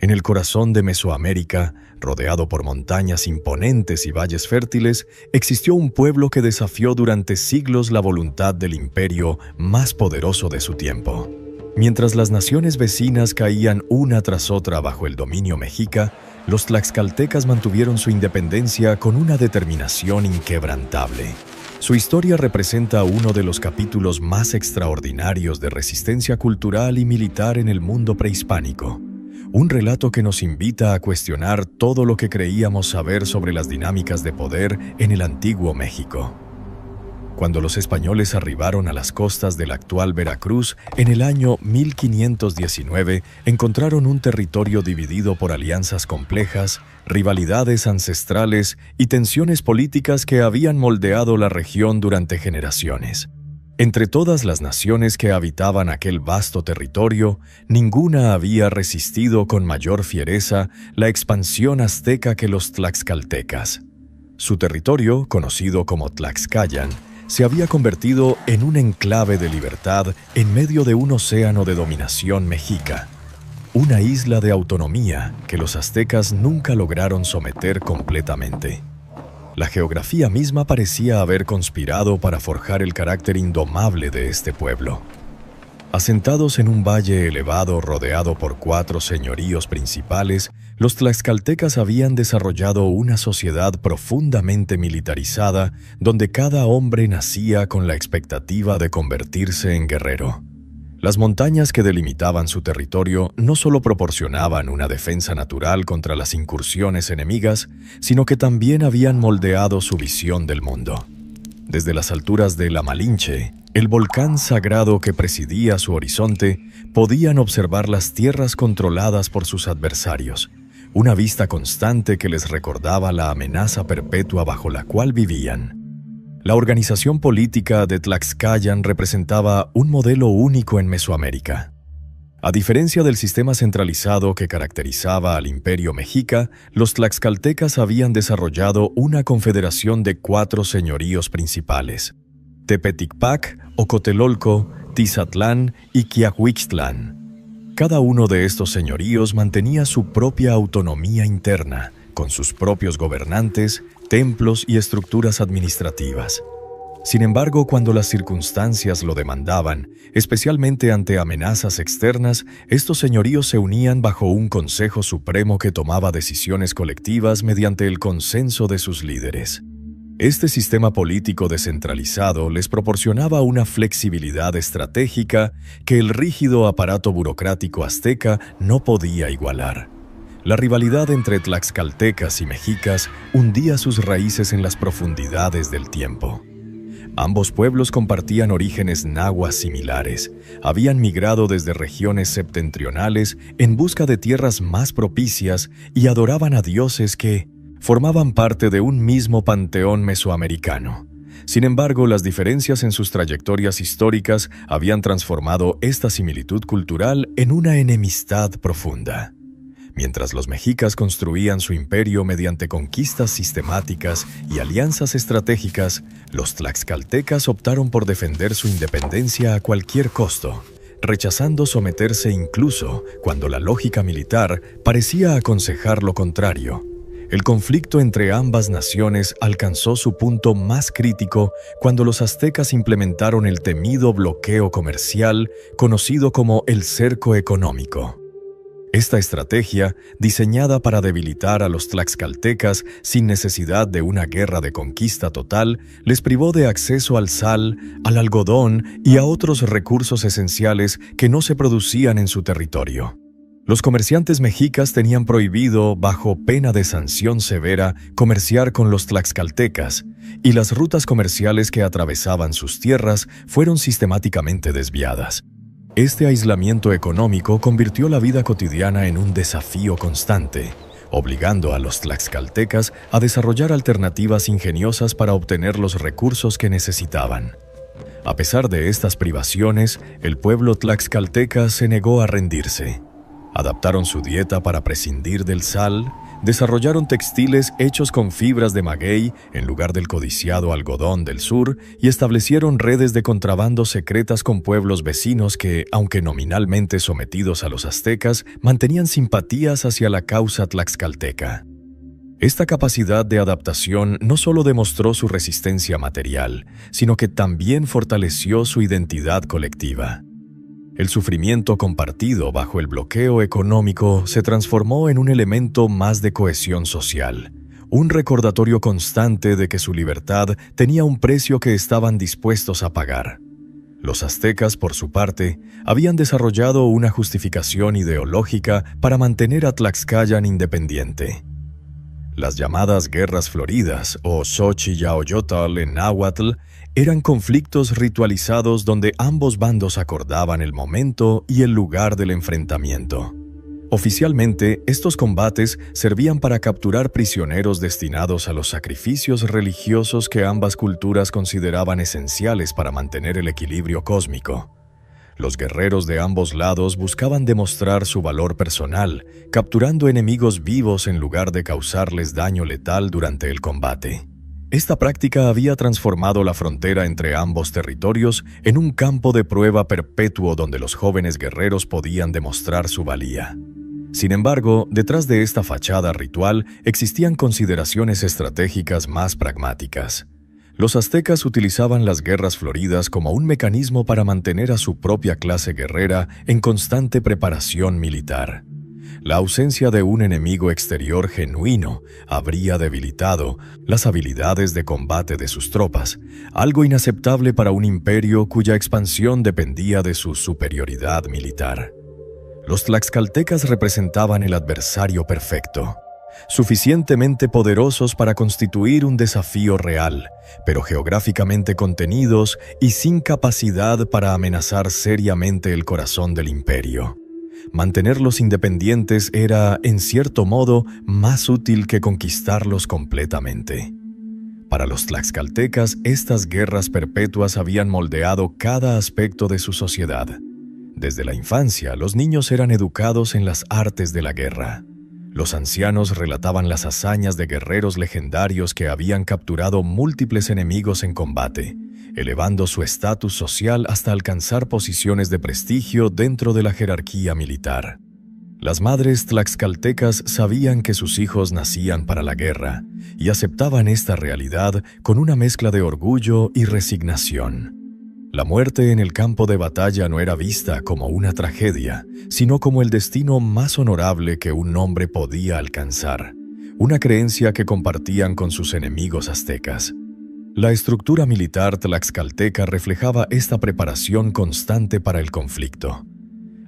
En el corazón de Mesoamérica, rodeado por montañas imponentes y valles fértiles, existió un pueblo que desafió durante siglos la voluntad del imperio más poderoso de su tiempo. Mientras las naciones vecinas caían una tras otra bajo el dominio mexica, los tlaxcaltecas mantuvieron su independencia con una determinación inquebrantable. Su historia representa uno de los capítulos más extraordinarios de resistencia cultural y militar en el mundo prehispánico. Un relato que nos invita a cuestionar todo lo que creíamos saber sobre las dinámicas de poder en el antiguo México. Cuando los españoles arribaron a las costas del actual Veracruz en el año 1519, encontraron un territorio dividido por alianzas complejas, rivalidades ancestrales y tensiones políticas que habían moldeado la región durante generaciones. Entre todas las naciones que habitaban aquel vasto territorio, ninguna había resistido con mayor fiereza la expansión azteca que los tlaxcaltecas. Su territorio, conocido como Tlaxcayan, se había convertido en un enclave de libertad en medio de un océano de dominación mexica, una isla de autonomía que los aztecas nunca lograron someter completamente. La geografía misma parecía haber conspirado para forjar el carácter indomable de este pueblo. Asentados en un valle elevado rodeado por 4 señoríos principales, los tlaxcaltecas habían desarrollado una sociedad profundamente militarizada donde cada hombre nacía con la expectativa de convertirse en guerrero. Las montañas que delimitaban su territorio no solo proporcionaban una defensa natural contra las incursiones enemigas, sino que también habían moldeado su visión del mundo. Desde las alturas de la Malinche, el volcán sagrado que presidía su horizonte, podían observar las tierras controladas por sus adversarios, una vista constante que les recordaba la amenaza perpetua bajo la cual vivían. La organización política de Tlaxcayan representaba un modelo único en Mesoamérica. A diferencia del sistema centralizado que caracterizaba al imperio mexica, los tlaxcaltecas habían desarrollado una confederación de 4 señoríos principales: Tepeticpac, Ocotelolco, Tizatlán y Quiahuixtlán. Cada uno de estos señoríos mantenía su propia autonomía interna, con sus propios gobernantes, templos y estructuras administrativas. Sin embargo, cuando las circunstancias lo demandaban, especialmente ante amenazas externas, estos señoríos se unían bajo un Consejo Supremo que tomaba decisiones colectivas mediante el consenso de sus líderes. Este sistema político descentralizado les proporcionaba una flexibilidad estratégica que el rígido aparato burocrático azteca no podía igualar. La rivalidad entre tlaxcaltecas y mexicas hundía sus raíces en las profundidades del tiempo. Ambos pueblos compartían orígenes náhuatl similares, habían migrado desde regiones septentrionales en busca de tierras más propicias y adoraban a dioses que formaban parte de un mismo panteón mesoamericano. Sin embargo, las diferencias en sus trayectorias históricas habían transformado esta similitud cultural en una enemistad profunda. Mientras los mexicas construían su imperio mediante conquistas sistemáticas y alianzas estratégicas, los tlaxcaltecas optaron por defender su independencia a cualquier costo, rechazando someterse incluso cuando la lógica militar parecía aconsejar lo contrario. El conflicto entre ambas naciones alcanzó su punto más crítico cuando los aztecas implementaron el temido bloqueo comercial conocido como el cerco económico. Esta estrategia, diseñada para debilitar a los tlaxcaltecas sin necesidad de una guerra de conquista total, les privó de acceso al sal, al algodón y a otros recursos esenciales que no se producían en su territorio. Los comerciantes mexicas tenían prohibido, bajo pena de sanción severa, comerciar con los tlaxcaltecas, y las rutas comerciales que atravesaban sus tierras fueron sistemáticamente desviadas. Este aislamiento económico convirtió la vida cotidiana en un desafío constante, obligando a los tlaxcaltecas a desarrollar alternativas ingeniosas para obtener los recursos que necesitaban. A pesar de estas privaciones, el pueblo tlaxcalteca se negó a rendirse. Adaptaron su dieta para prescindir del sal, desarrollaron textiles hechos con fibras de maguey en lugar del codiciado algodón del sur y establecieron redes de contrabando secretas con pueblos vecinos que, aunque nominalmente sometidos a los aztecas, mantenían simpatías hacia la causa tlaxcalteca. Esta capacidad de adaptación no solo demostró su resistencia material, sino que también fortaleció su identidad colectiva. El sufrimiento compartido bajo el bloqueo económico se transformó en un elemento más de cohesión social, un recordatorio constante de que su libertad tenía un precio que estaban dispuestos a pagar. Los aztecas, por su parte, habían desarrollado una justificación ideológica para mantener a Tlaxcalan independiente. Las llamadas Guerras Floridas, o Xochiyaoyotl en náhuatl, eran conflictos ritualizados donde ambos bandos acordaban el momento y el lugar del enfrentamiento. Oficialmente, estos combates servían para capturar prisioneros destinados a los sacrificios religiosos que ambas culturas consideraban esenciales para mantener el equilibrio cósmico. Los guerreros de ambos lados buscaban demostrar su valor personal, capturando enemigos vivos en lugar de causarles daño letal durante el combate. Esta práctica había transformado la frontera entre ambos territorios en un campo de prueba perpetuo donde los jóvenes guerreros podían demostrar su valía. Sin embargo, detrás de esta fachada ritual existían consideraciones estratégicas más pragmáticas. Los aztecas utilizaban las guerras floridas como un mecanismo para mantener a su propia clase guerrera en constante preparación militar. La ausencia de un enemigo exterior genuino habría debilitado las habilidades de combate de sus tropas, algo inaceptable para un imperio cuya expansión dependía de su superioridad militar. Los tlaxcaltecas representaban el adversario perfecto, suficientemente poderosos para constituir un desafío real, pero geográficamente contenidos y sin capacidad para amenazar seriamente el corazón del imperio. Mantenerlos independientes era, en cierto modo, más útil que conquistarlos completamente. Para los tlaxcaltecas, estas guerras perpetuas habían moldeado cada aspecto de su sociedad. Desde la infancia, los niños eran educados en las artes de la guerra. Los ancianos relataban las hazañas de guerreros legendarios que habían capturado múltiples enemigos en combate, elevando su estatus social hasta alcanzar posiciones de prestigio dentro de la jerarquía militar. Las madres tlaxcaltecas sabían que sus hijos nacían para la guerra y aceptaban esta realidad con una mezcla de orgullo y resignación. La muerte en el campo de batalla no era vista como una tragedia, sino como el destino más honorable que un hombre podía alcanzar, una creencia que compartían con sus enemigos aztecas. La estructura militar tlaxcalteca reflejaba esta preparación constante para el conflicto.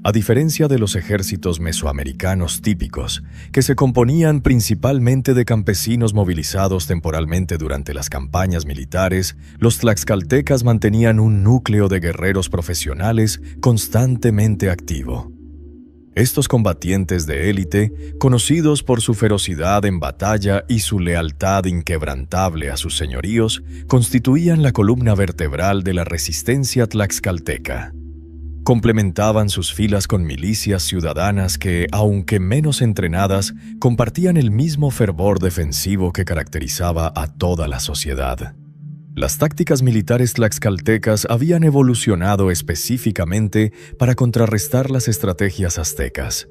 A diferencia de los ejércitos mesoamericanos típicos, que se componían principalmente de campesinos movilizados temporalmente durante las campañas militares, los tlaxcaltecas mantenían un núcleo de guerreros profesionales constantemente activo. Estos combatientes de élite, conocidos por su ferocidad en batalla y su lealtad inquebrantable a sus señoríos, constituían la columna vertebral de la resistencia tlaxcalteca. Complementaban sus filas con milicias ciudadanas que, aunque menos entrenadas, compartían el mismo fervor defensivo que caracterizaba a toda la sociedad. Las tácticas militares tlaxcaltecas habían evolucionado específicamente para contrarrestar las estrategias aztecas.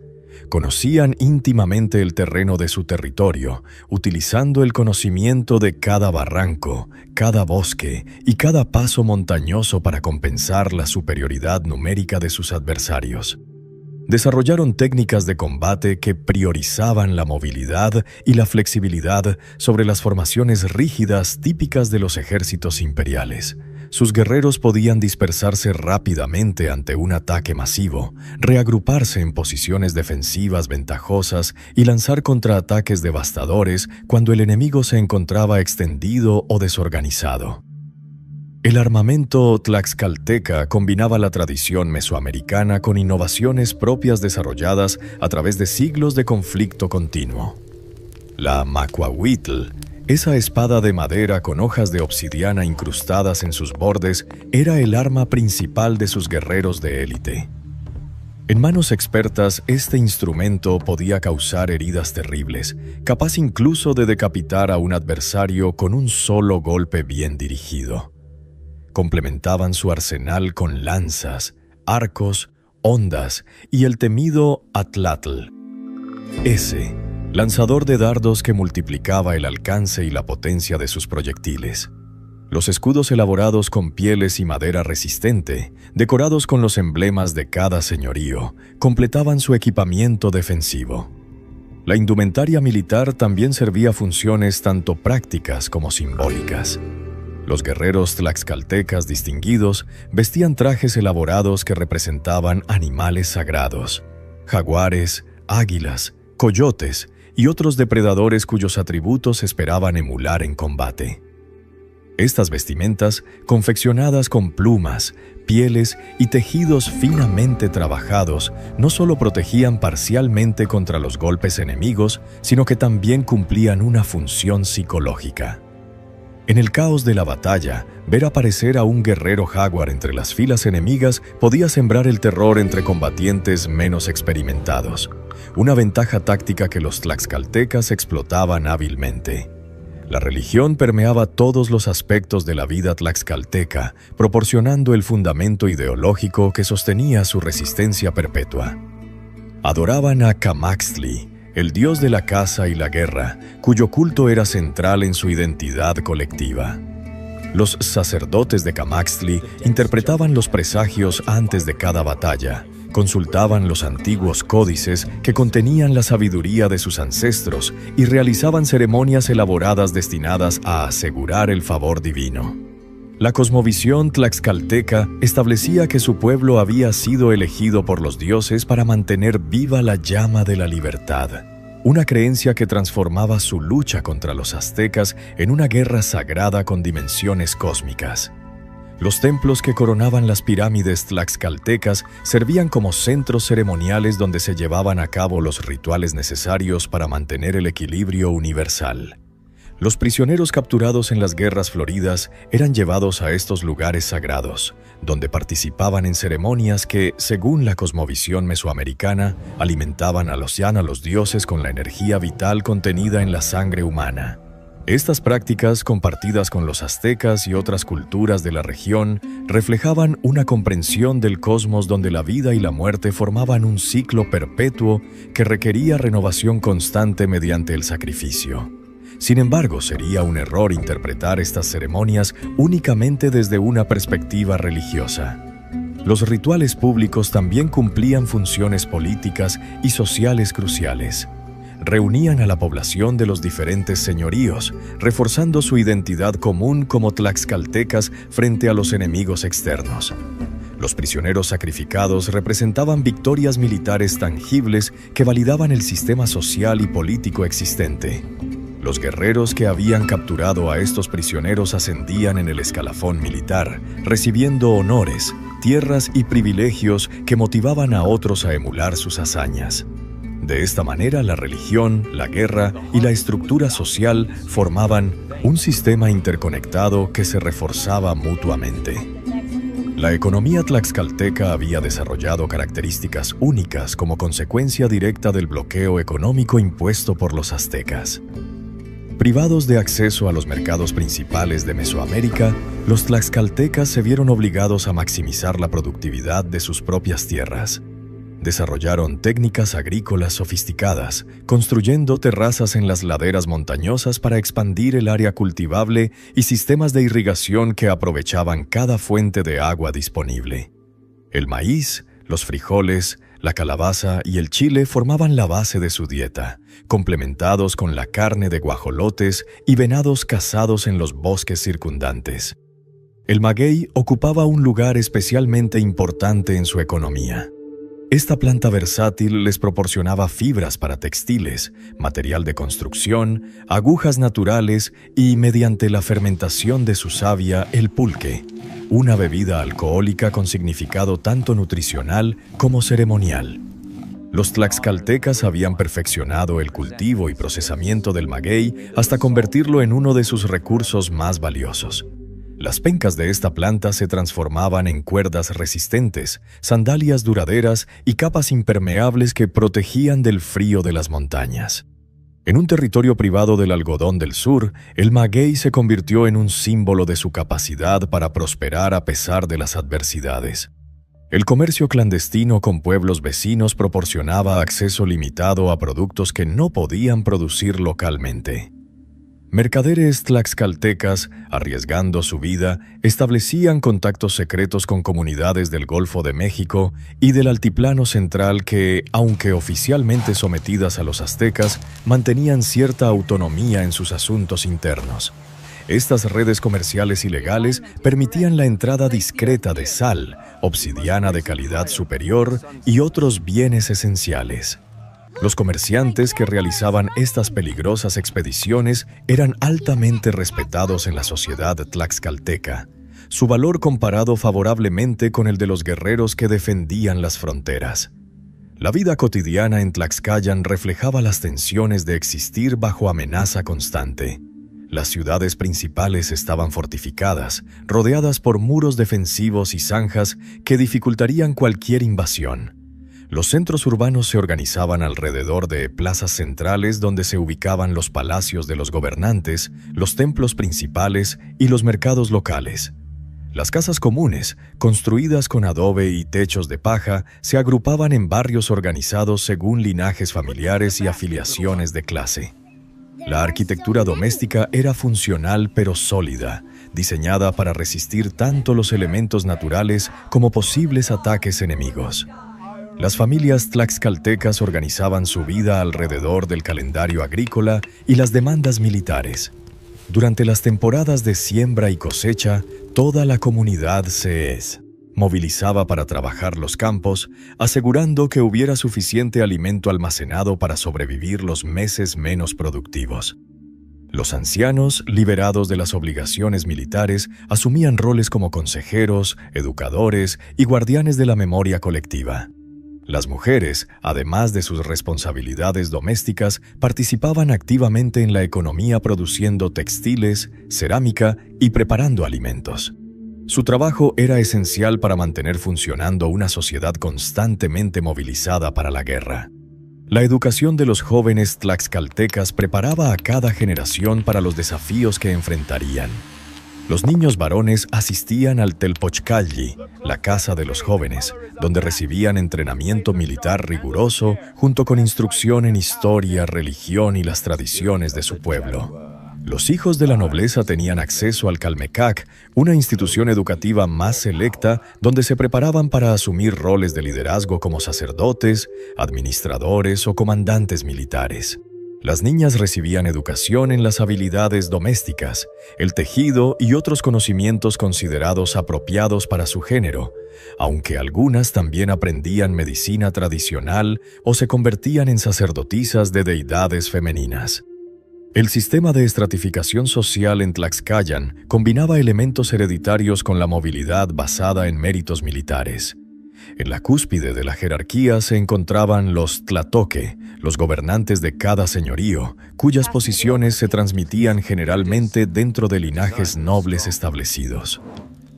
Conocían íntimamente el terreno de su territorio, utilizando el conocimiento de cada barranco, cada bosque y cada paso montañoso para compensar la superioridad numérica de sus adversarios. Desarrollaron técnicas de combate que priorizaban la movilidad y la flexibilidad sobre las formaciones rígidas típicas de los ejércitos imperiales. Sus guerreros podían dispersarse rápidamente ante un ataque masivo, reagruparse en posiciones defensivas ventajosas y lanzar contraataques devastadores cuando el enemigo se encontraba extendido o desorganizado. El armamento tlaxcalteca combinaba la tradición mesoamericana con innovaciones propias desarrolladas a través de siglos de conflicto continuo. La macuahuitl, esa espada de madera con hojas de obsidiana incrustadas en sus bordes, era el arma principal de sus guerreros de élite. En manos expertas, este instrumento podía causar heridas terribles, capaz incluso de decapitar a un adversario con un solo golpe bien dirigido. Complementaban su arsenal con lanzas, arcos, hondas y el temido atlatl. Ese, lanzador de dardos que multiplicaba el alcance y la potencia de sus proyectiles. Los escudos elaborados con pieles y madera resistente, decorados con los emblemas de cada señorío, completaban su equipamiento defensivo. La indumentaria militar también servía funciones tanto prácticas como simbólicas. Los guerreros tlaxcaltecas distinguidos vestían trajes elaborados que representaban animales sagrados, jaguares, águilas, coyotes y otros depredadores cuyos atributos esperaban emular en combate. Estas vestimentas, confeccionadas con plumas, pieles y tejidos finamente trabajados, no solo protegían parcialmente contra los golpes enemigos, sino que también cumplían una función psicológica. En el caos de la batalla, ver aparecer a un guerrero jaguar entre las filas enemigas podía sembrar el terror entre combatientes menos experimentados, una ventaja táctica que los tlaxcaltecas explotaban hábilmente. La religión permeaba todos los aspectos de la vida tlaxcalteca, proporcionando el fundamento ideológico que sostenía su resistencia perpetua. Adoraban a Camaxtli, el dios de la caza y la guerra, cuyo culto era central en su identidad colectiva. Los sacerdotes de Camaxtli interpretaban los presagios antes de cada batalla, consultaban los antiguos códices que contenían la sabiduría de sus ancestros y realizaban ceremonias elaboradas destinadas a asegurar el favor divino. La cosmovisión tlaxcalteca establecía que su pueblo había sido elegido por los dioses para mantener viva la llama de la libertad, una creencia que transformaba su lucha contra los aztecas en una guerra sagrada con dimensiones cósmicas. Los templos que coronaban las pirámides tlaxcaltecas servían como centros ceremoniales donde se llevaban a cabo los rituales necesarios para mantener el equilibrio universal. Los prisioneros capturados en las guerras floridas eran llevados a estos lugares sagrados, donde participaban en ceremonias que, según la cosmovisión mesoamericana, alimentaban a los dioses con la energía vital contenida en la sangre humana. Estas prácticas, compartidas con los aztecas y otras culturas de la región, reflejaban una comprensión del cosmos donde la vida y la muerte formaban un ciclo perpetuo que requería renovación constante mediante el sacrificio. Sin embargo, sería un error interpretar estas ceremonias únicamente desde una perspectiva religiosa. Los rituales públicos también cumplían funciones políticas y sociales cruciales. Reunían a la población de los diferentes señoríos, reforzando su identidad común como tlaxcaltecas frente a los enemigos externos. Los prisioneros sacrificados representaban victorias militares tangibles que validaban el sistema social y político existente. Los guerreros que habían capturado a estos prisioneros ascendían en el escalafón militar, recibiendo honores, tierras y privilegios que motivaban a otros a emular sus hazañas. De esta manera, la religión, la guerra y la estructura social formaban un sistema interconectado que se reforzaba mutuamente. La economía tlaxcalteca había desarrollado características únicas como consecuencia directa del bloqueo económico impuesto por los aztecas. Privados de acceso a los mercados principales de Mesoamérica, los tlaxcaltecas se vieron obligados a maximizar la productividad de sus propias tierras. Desarrollaron técnicas agrícolas sofisticadas, construyendo terrazas en las laderas montañosas para expandir el área cultivable y sistemas de irrigación que aprovechaban cada fuente de agua disponible. El maíz, los frijoles, la calabaza y el chile formaban la base de su dieta, complementados con la carne de guajolotes y venados cazados en los bosques circundantes. El maguey ocupaba un lugar especialmente importante en su economía. Esta planta versátil les proporcionaba fibras para textiles, material de construcción, agujas naturales y, mediante la fermentación de su savia, el pulque, una bebida alcohólica con significado tanto nutricional como ceremonial. Los tlaxcaltecas habían perfeccionado el cultivo y procesamiento del maguey hasta convertirlo en uno de sus recursos más valiosos. Las pencas de esta planta se transformaban en cuerdas resistentes, sandalias duraderas y capas impermeables que protegían del frío de las montañas. En un territorio privado del algodón del sur, el maguey se convirtió en un símbolo de su capacidad para prosperar a pesar de las adversidades. El comercio clandestino con pueblos vecinos proporcionaba acceso limitado a productos que no podían producir localmente. Mercaderes tlaxcaltecas, arriesgando su vida, establecían contactos secretos con comunidades del Golfo de México y del Altiplano Central que, aunque oficialmente sometidas a los aztecas, mantenían cierta autonomía en sus asuntos internos. Estas redes comerciales ilegales permitían la entrada discreta de sal, obsidiana de calidad superior y otros bienes esenciales. Los comerciantes que realizaban estas peligrosas expediciones eran altamente respetados en la sociedad tlaxcalteca, su valor comparado favorablemente con el de los guerreros que defendían las fronteras. La vida cotidiana en Tlaxcayan reflejaba las tensiones de existir bajo amenaza constante. Las ciudades principales estaban fortificadas, rodeadas por muros defensivos y zanjas que dificultarían cualquier invasión. Los centros urbanos se organizaban alrededor de plazas centrales donde se ubicaban los palacios de los gobernantes, los templos principales y los mercados locales. Las casas comunes, construidas con adobe y techos de paja, se agrupaban en barrios organizados según linajes familiares y afiliaciones de clase. La arquitectura doméstica era funcional pero sólida, diseñada para resistir tanto los elementos naturales como posibles ataques enemigos. Las familias tlaxcaltecas organizaban su vida alrededor del calendario agrícola y las demandas militares. Durante las temporadas de siembra y cosecha, toda la comunidad se movilizaba para trabajar los campos, asegurando que hubiera suficiente alimento almacenado para sobrevivir los meses menos productivos. Los ancianos, liberados de las obligaciones militares, asumían roles como consejeros, educadores y guardianes de la memoria colectiva. Las mujeres, además de sus responsabilidades domésticas, participaban activamente en la economía produciendo textiles, cerámica y preparando alimentos. Su trabajo era esencial para mantener funcionando una sociedad constantemente movilizada para la guerra. La educación de los jóvenes tlaxcaltecas preparaba a cada generación para los desafíos que enfrentarían. Los niños varones asistían al Telpochcalli, la casa de los jóvenes, donde recibían entrenamiento militar riguroso junto con instrucción en historia, religión y las tradiciones de su pueblo. Los hijos de la nobleza tenían acceso al Calmecac, una institución educativa más selecta donde se preparaban para asumir roles de liderazgo como sacerdotes, administradores o comandantes militares. Las niñas recibían educación en las habilidades domésticas, el tejido y otros conocimientos considerados apropiados para su género, aunque algunas también aprendían medicina tradicional o se convertían en sacerdotisas de deidades femeninas. El sistema de estratificación social en Tlaxcayan combinaba elementos hereditarios con la movilidad basada en méritos militares. En la cúspide de la jerarquía se encontraban los tlatoque, los gobernantes de cada señorío, cuyas posiciones se transmitían generalmente dentro de linajes nobles establecidos.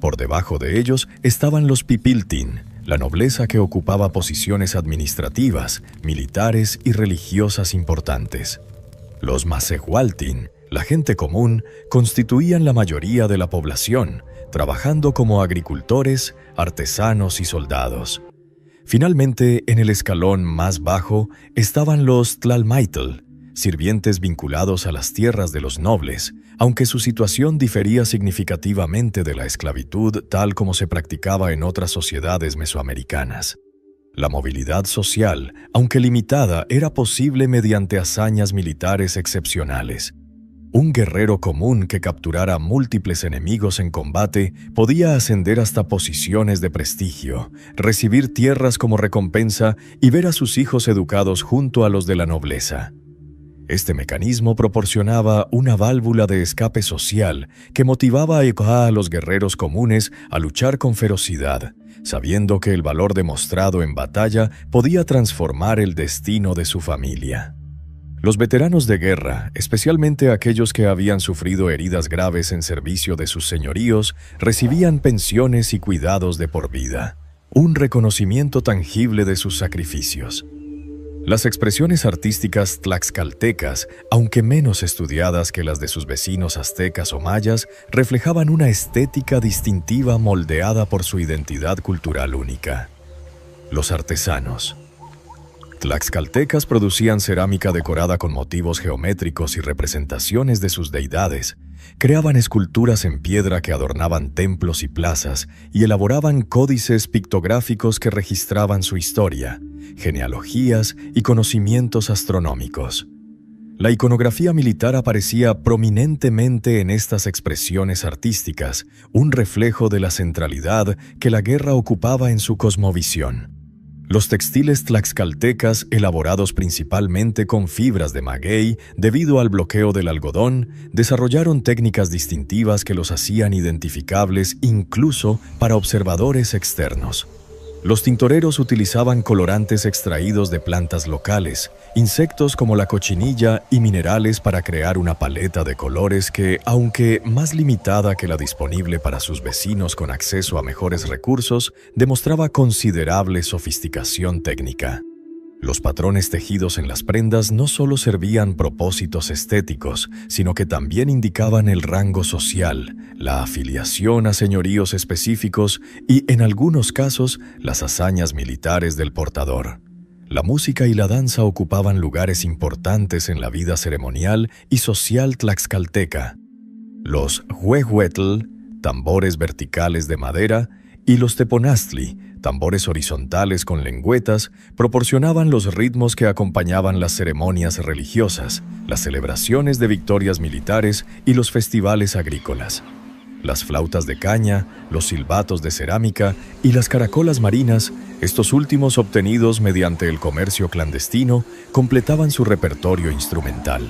Por debajo de ellos estaban los pipiltin, la nobleza que ocupaba posiciones administrativas, militares y religiosas importantes. Los macehualtin, la gente común, constituían la mayoría de la población, trabajando como agricultores, artesanos y soldados. Finalmente, en el escalón más bajo estaban los tlalmaitl, sirvientes vinculados a las tierras de los nobles, aunque su situación difería significativamente de la esclavitud tal como se practicaba en otras sociedades mesoamericanas. La movilidad social, aunque limitada, era posible mediante hazañas militares excepcionales. Un guerrero común que capturara múltiples enemigos en combate podía ascender hasta posiciones de prestigio, recibir tierras como recompensa y ver a sus hijos educados junto a los de la nobleza. Este mecanismo proporcionaba una válvula de escape social que motivaba a los guerreros comunes a luchar con ferocidad, sabiendo que el valor demostrado en batalla podía transformar el destino de su familia. Los veteranos de guerra, especialmente aquellos que habían sufrido heridas graves en servicio de sus señoríos, recibían pensiones y cuidados de por vida, un reconocimiento tangible de sus sacrificios. Las expresiones artísticas tlaxcaltecas, aunque menos estudiadas que las de sus vecinos aztecas o mayas, reflejaban una estética distintiva moldeada por su identidad cultural única. Los artesanos. Tlaxcaltecas producían cerámica decorada con motivos geométricos y representaciones de sus deidades, creaban esculturas en piedra que adornaban templos y plazas y elaboraban códices pictográficos que registraban su historia, genealogías y conocimientos astronómicos. La iconografía militar aparecía prominentemente en estas expresiones artísticas, un reflejo de la centralidad que la guerra ocupaba en su cosmovisión. Los textiles tlaxcaltecas, elaborados principalmente con fibras de maguey debido al bloqueo del algodón, desarrollaron técnicas distintivas que los hacían identificables incluso para observadores externos. Los tintoreros utilizaban colorantes extraídos de plantas locales, insectos como la cochinilla y minerales para crear una paleta de colores que, aunque más limitada que la disponible para sus vecinos con acceso a mejores recursos, demostraba considerable sofisticación técnica. Los patrones tejidos en las prendas no solo servían propósitos estéticos, sino que también indicaban el rango social, la afiliación a señoríos específicos y, en algunos casos, las hazañas militares del portador. La música y la danza ocupaban lugares importantes en la vida ceremonial y social tlaxcalteca. Los huehuetl, tambores verticales de madera, y los teponaztli, tambores horizontales con lengüetas, proporcionaban los ritmos que acompañaban las ceremonias religiosas, las celebraciones de victorias militares y los festivales agrícolas. Las flautas de caña, los silbatos de cerámica y las caracolas marinas, estos últimos obtenidos mediante el comercio clandestino, completaban su repertorio instrumental.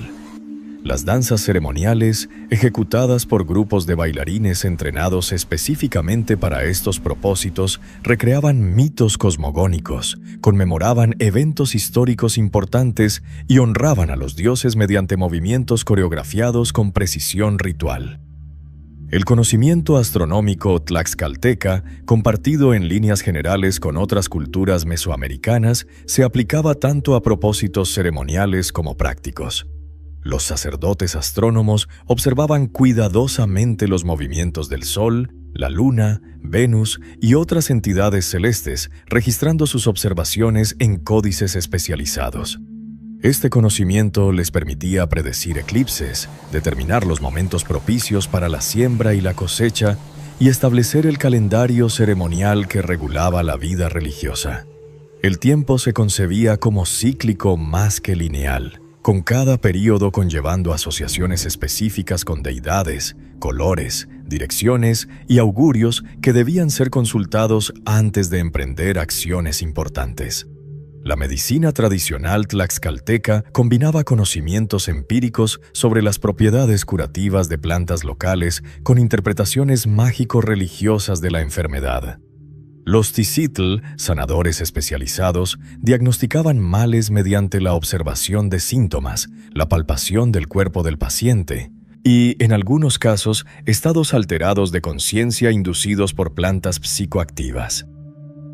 Las danzas ceremoniales, ejecutadas por grupos de bailarines entrenados específicamente para estos propósitos, recreaban mitos cosmogónicos, conmemoraban eventos históricos importantes y honraban a los dioses mediante movimientos coreografiados con precisión ritual. El conocimiento astronómico tlaxcalteca, compartido en líneas generales con otras culturas mesoamericanas, se aplicaba tanto a propósitos ceremoniales como prácticos. Los sacerdotes astrónomos observaban cuidadosamente los movimientos del Sol, la Luna, Venus y otras entidades celestes, registrando sus observaciones en códices especializados. Este conocimiento les permitía predecir eclipses, determinar los momentos propicios para la siembra y la cosecha y establecer el calendario ceremonial que regulaba la vida religiosa. El tiempo se concebía como cíclico más que lineal, con cada período conllevando asociaciones específicas con deidades, colores, direcciones y augurios que debían ser consultados antes de emprender acciones importantes. La medicina tradicional tlaxcalteca combinaba conocimientos empíricos sobre las propiedades curativas de plantas locales con interpretaciones mágico-religiosas de la enfermedad. Los tzitl, sanadores especializados, diagnosticaban males mediante la observación de síntomas, la palpación del cuerpo del paciente y, en algunos casos, estados alterados de conciencia inducidos por plantas psicoactivas.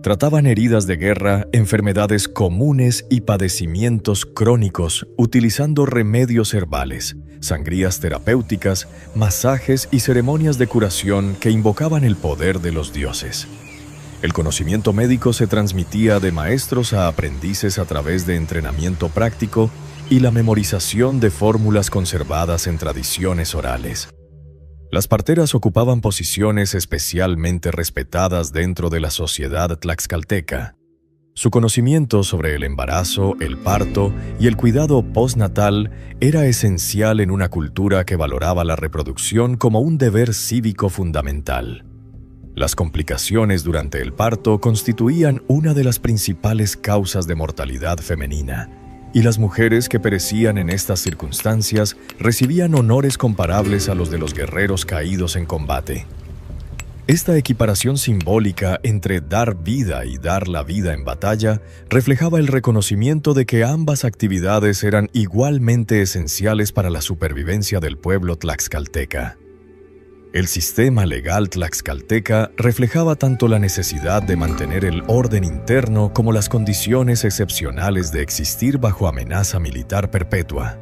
Trataban heridas de guerra, enfermedades comunes y padecimientos crónicos utilizando remedios herbales, sangrías terapéuticas, masajes y ceremonias de curación que invocaban el poder de los dioses. El conocimiento médico se transmitía de maestros a aprendices a través de entrenamiento práctico y la memorización de fórmulas conservadas en tradiciones orales. Las parteras ocupaban posiciones especialmente respetadas dentro de la sociedad tlaxcalteca. Su conocimiento sobre el embarazo, el parto y el cuidado postnatal era esencial en una cultura que valoraba la reproducción como un deber cívico fundamental. Las complicaciones durante el parto constituían una de las principales causas de mortalidad femenina, y las mujeres que perecían en estas circunstancias recibían honores comparables a los de los guerreros caídos en combate. Esta equiparación simbólica entre dar vida y dar la vida en batalla reflejaba el reconocimiento de que ambas actividades eran igualmente esenciales para la supervivencia del pueblo tlaxcalteca. El sistema legal tlaxcalteca reflejaba tanto la necesidad de mantener el orden interno como las condiciones excepcionales de existir bajo amenaza militar perpetua.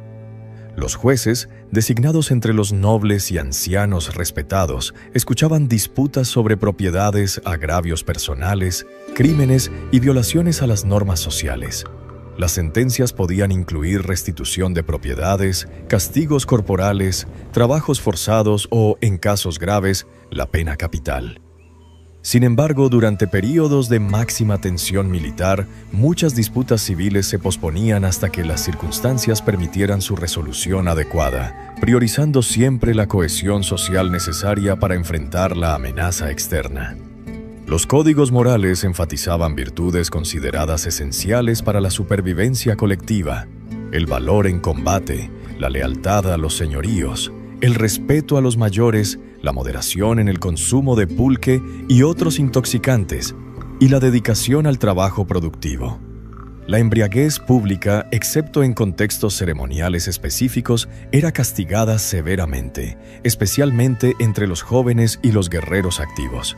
Los jueces, designados entre los nobles y ancianos respetados, escuchaban disputas sobre propiedades, agravios personales, crímenes y violaciones a las normas sociales. Las sentencias podían incluir restitución de propiedades, castigos corporales, trabajos forzados o, en casos graves, la pena capital. Sin embargo, durante períodos de máxima tensión militar, muchas disputas civiles se posponían hasta que las circunstancias permitieran su resolución adecuada, priorizando siempre la cohesión social necesaria para enfrentar la amenaza externa. Los códigos morales enfatizaban virtudes consideradas esenciales para la supervivencia colectiva: el valor en combate, la lealtad a los señoríos, el respeto a los mayores, la moderación en el consumo de pulque y otros intoxicantes, y la dedicación al trabajo productivo. La embriaguez pública, excepto en contextos ceremoniales específicos, era castigada severamente, especialmente entre los jóvenes y los guerreros activos.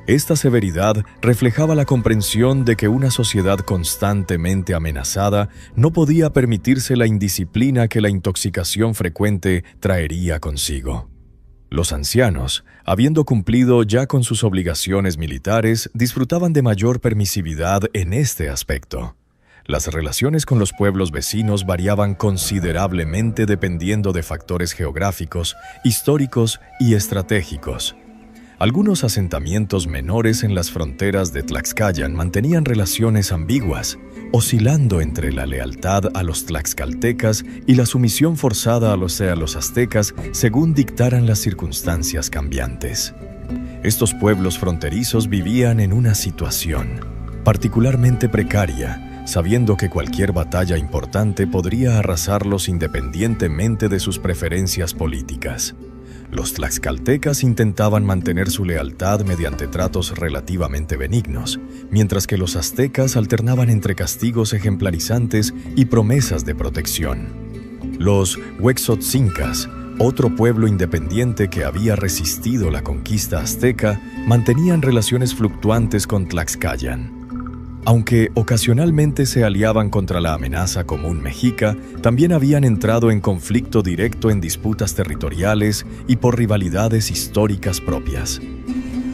Esta severidad reflejaba la comprensión de que una sociedad constantemente amenazada no podía permitirse la indisciplina que la intoxicación frecuente traería consigo. Los ancianos, habiendo cumplido ya con sus obligaciones militares, disfrutaban de mayor permisividad en este aspecto. Las relaciones con los pueblos vecinos variaban considerablemente dependiendo de factores geográficos, históricos y estratégicos. Algunos asentamientos menores en las fronteras de Tlaxcayan mantenían relaciones ambiguas, oscilando entre la lealtad a los tlaxcaltecas y la sumisión forzada a los aztecas según dictaran las circunstancias cambiantes. Estos pueblos fronterizos vivían en una situación particularmente precaria, sabiendo que cualquier batalla importante podría arrasarlos independientemente de sus preferencias políticas. Los tlaxcaltecas intentaban mantener su lealtad mediante tratos relativamente benignos, mientras que los aztecas alternaban entre castigos ejemplarizantes y promesas de protección. Los huexotzincas, otro pueblo independiente que había resistido la conquista azteca, mantenían relaciones fluctuantes con Tlaxcayan. Aunque ocasionalmente se aliaban contra la amenaza común mexica, también habían entrado en conflicto directo en disputas territoriales y por rivalidades históricas propias.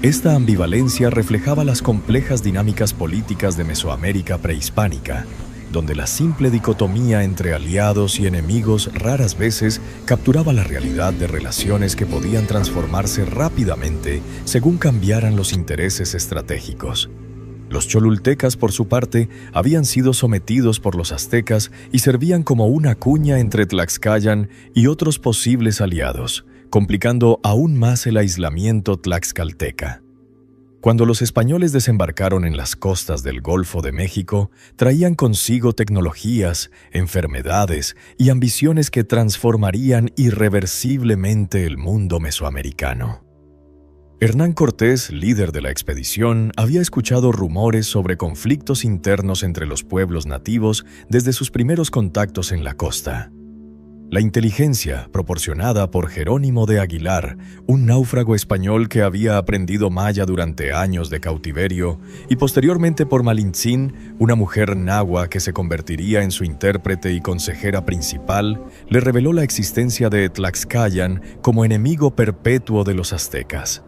Esta ambivalencia reflejaba las complejas dinámicas políticas de Mesoamérica prehispánica, donde la simple dicotomía entre aliados y enemigos raras veces capturaba la realidad de relaciones que podían transformarse rápidamente según cambiaran los intereses estratégicos. Los cholultecas, por su parte, habían sido sometidos por los aztecas y servían como una cuña entre Tlaxcayan y otros posibles aliados, complicando aún más el aislamiento tlaxcalteca. Cuando los españoles desembarcaron en las costas del Golfo de México, traían consigo tecnologías, enfermedades y ambiciones que transformarían irreversiblemente el mundo mesoamericano. Hernán Cortés, líder de la expedición, había escuchado rumores sobre conflictos internos entre los pueblos nativos desde sus primeros contactos en la costa. La inteligencia, proporcionada por Jerónimo de Aguilar, un náufrago español que había aprendido maya durante años de cautiverio, y posteriormente por Malintzin, una mujer nahua que se convertiría en su intérprete y consejera principal, le reveló la existencia de Tlaxcayan como enemigo perpetuo de los aztecas.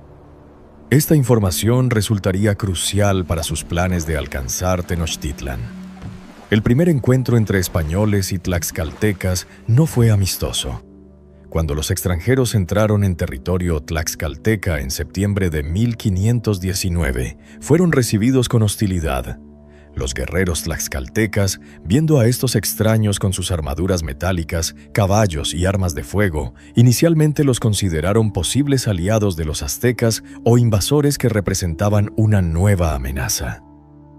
Esta información resultaría crucial para sus planes de alcanzar Tenochtitlan. El primer encuentro entre españoles y tlaxcaltecas no fue amistoso. Cuando los extranjeros entraron en territorio tlaxcalteca en septiembre de 1519, fueron recibidos con hostilidad. Los guerreros tlaxcaltecas, viendo a estos extraños con sus armaduras metálicas, caballos y armas de fuego, inicialmente los consideraron posibles aliados de los aztecas o invasores que representaban una nueva amenaza.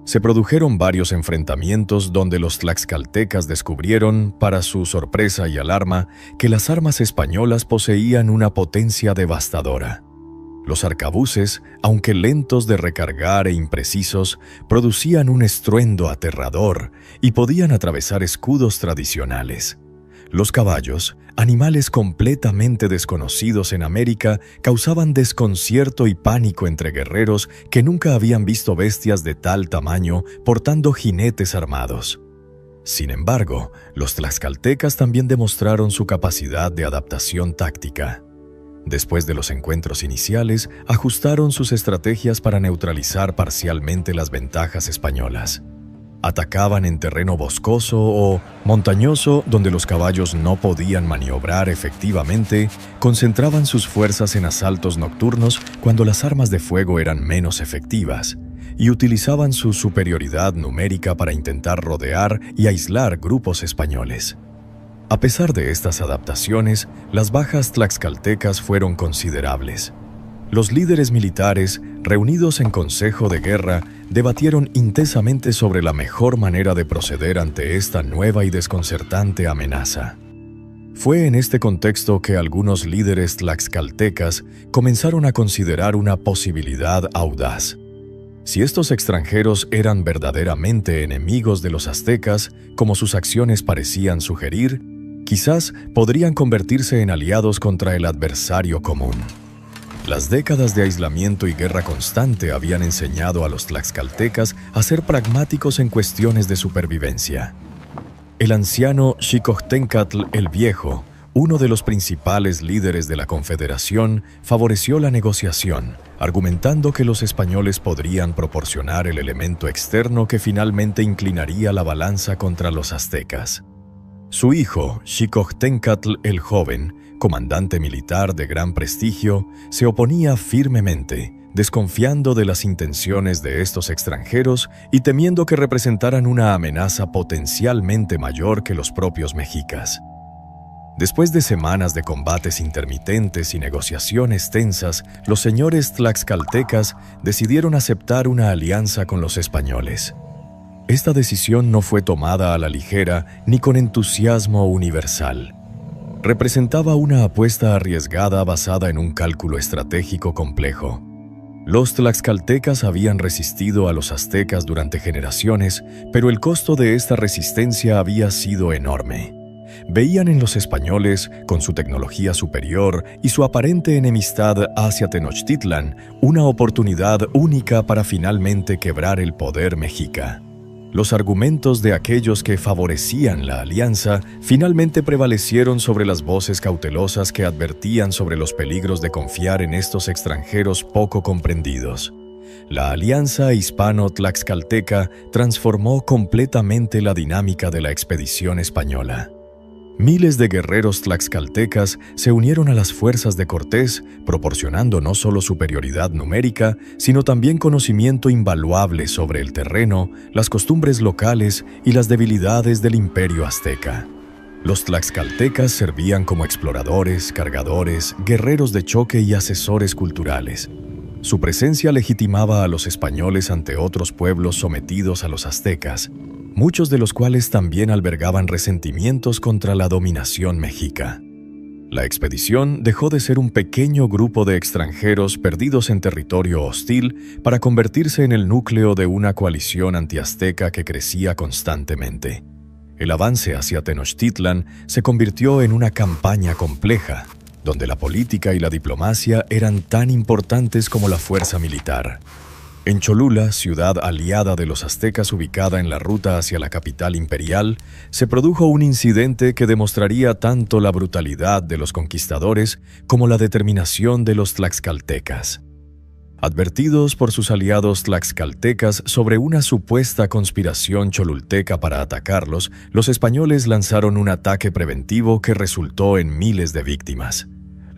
Se produjeron varios enfrentamientos donde los tlaxcaltecas descubrieron, para su sorpresa y alarma, que las armas españolas poseían una potencia devastadora. Los arcabuces, aunque lentos de recargar e imprecisos, producían un estruendo aterrador y podían atravesar escudos tradicionales. Los caballos, animales completamente desconocidos en América, causaban desconcierto y pánico entre guerreros que nunca habían visto bestias de tal tamaño portando jinetes armados. Sin embargo, los tlaxcaltecas también demostraron su capacidad de adaptación táctica. Después de los encuentros iniciales, ajustaron sus estrategias para neutralizar parcialmente las ventajas españolas. Atacaban en terreno boscoso o montañoso donde los caballos no podían maniobrar efectivamente, concentraban sus fuerzas en asaltos nocturnos cuando las armas de fuego eran menos efectivas, y utilizaban su superioridad numérica para intentar rodear y aislar grupos españoles. A pesar de estas adaptaciones, las bajas tlaxcaltecas fueron considerables. Los líderes militares, reunidos en consejo de guerra, debatieron intensamente sobre la mejor manera de proceder ante esta nueva y desconcertante amenaza. Fue en este contexto que algunos líderes tlaxcaltecas comenzaron a considerar una posibilidad audaz. Si estos extranjeros eran verdaderamente enemigos de los aztecas, como sus acciones parecían sugerir, quizás podrían convertirse en aliados contra el adversario común. Las décadas de aislamiento y guerra constante habían enseñado a los tlaxcaltecas a ser pragmáticos en cuestiones de supervivencia. El anciano Xicohtencatl el Viejo, uno de los principales líderes de la Confederación, favoreció la negociación, argumentando que los españoles podrían proporcionar el elemento externo que finalmente inclinaría la balanza contra los aztecas. Su hijo, Xicohtencatl el Joven, comandante militar de gran prestigio, se oponía firmemente, desconfiando de las intenciones de estos extranjeros y temiendo que representaran una amenaza potencialmente mayor que los propios mexicas. Después de semanas de combates intermitentes y negociaciones tensas, los señores tlaxcaltecas decidieron aceptar una alianza con los españoles. Esta decisión no fue tomada a la ligera ni con entusiasmo universal. Representaba una apuesta arriesgada basada en un cálculo estratégico complejo. Los tlaxcaltecas habían resistido a los aztecas durante generaciones, pero el costo de esta resistencia había sido enorme. Veían en los españoles, con su tecnología superior y su aparente enemistad hacia Tenochtitlan, una oportunidad única para finalmente quebrar el poder mexica. Los argumentos de aquellos que favorecían la alianza finalmente prevalecieron sobre las voces cautelosas que advertían sobre los peligros de confiar en estos extranjeros poco comprendidos. La alianza hispano-tlaxcalteca transformó completamente la dinámica de la expedición española. Miles de guerreros tlaxcaltecas se unieron a las fuerzas de Cortés, proporcionando no solo superioridad numérica, sino también conocimiento invaluable sobre el terreno, las costumbres locales y las debilidades del imperio azteca. Los tlaxcaltecas servían como exploradores, cargadores, guerreros de choque y asesores culturales. Su presencia legitimaba a los españoles ante otros pueblos sometidos a los aztecas, muchos de los cuales también albergaban resentimientos contra la dominación mexica. La expedición dejó de ser un pequeño grupo de extranjeros perdidos en territorio hostil para convertirse en el núcleo de una coalición antiazteca que crecía constantemente. El avance hacia Tenochtitlan se convirtió en una campaña compleja, donde la política y la diplomacia eran tan importantes como la fuerza militar. En Cholula, ciudad aliada de los aztecas ubicada en la ruta hacia la capital imperial, se produjo un incidente que demostraría tanto la brutalidad de los conquistadores como la determinación de los tlaxcaltecas. Advertidos por sus aliados tlaxcaltecas sobre una supuesta conspiración cholulteca para atacarlos, los españoles lanzaron un ataque preventivo que resultó en miles de víctimas.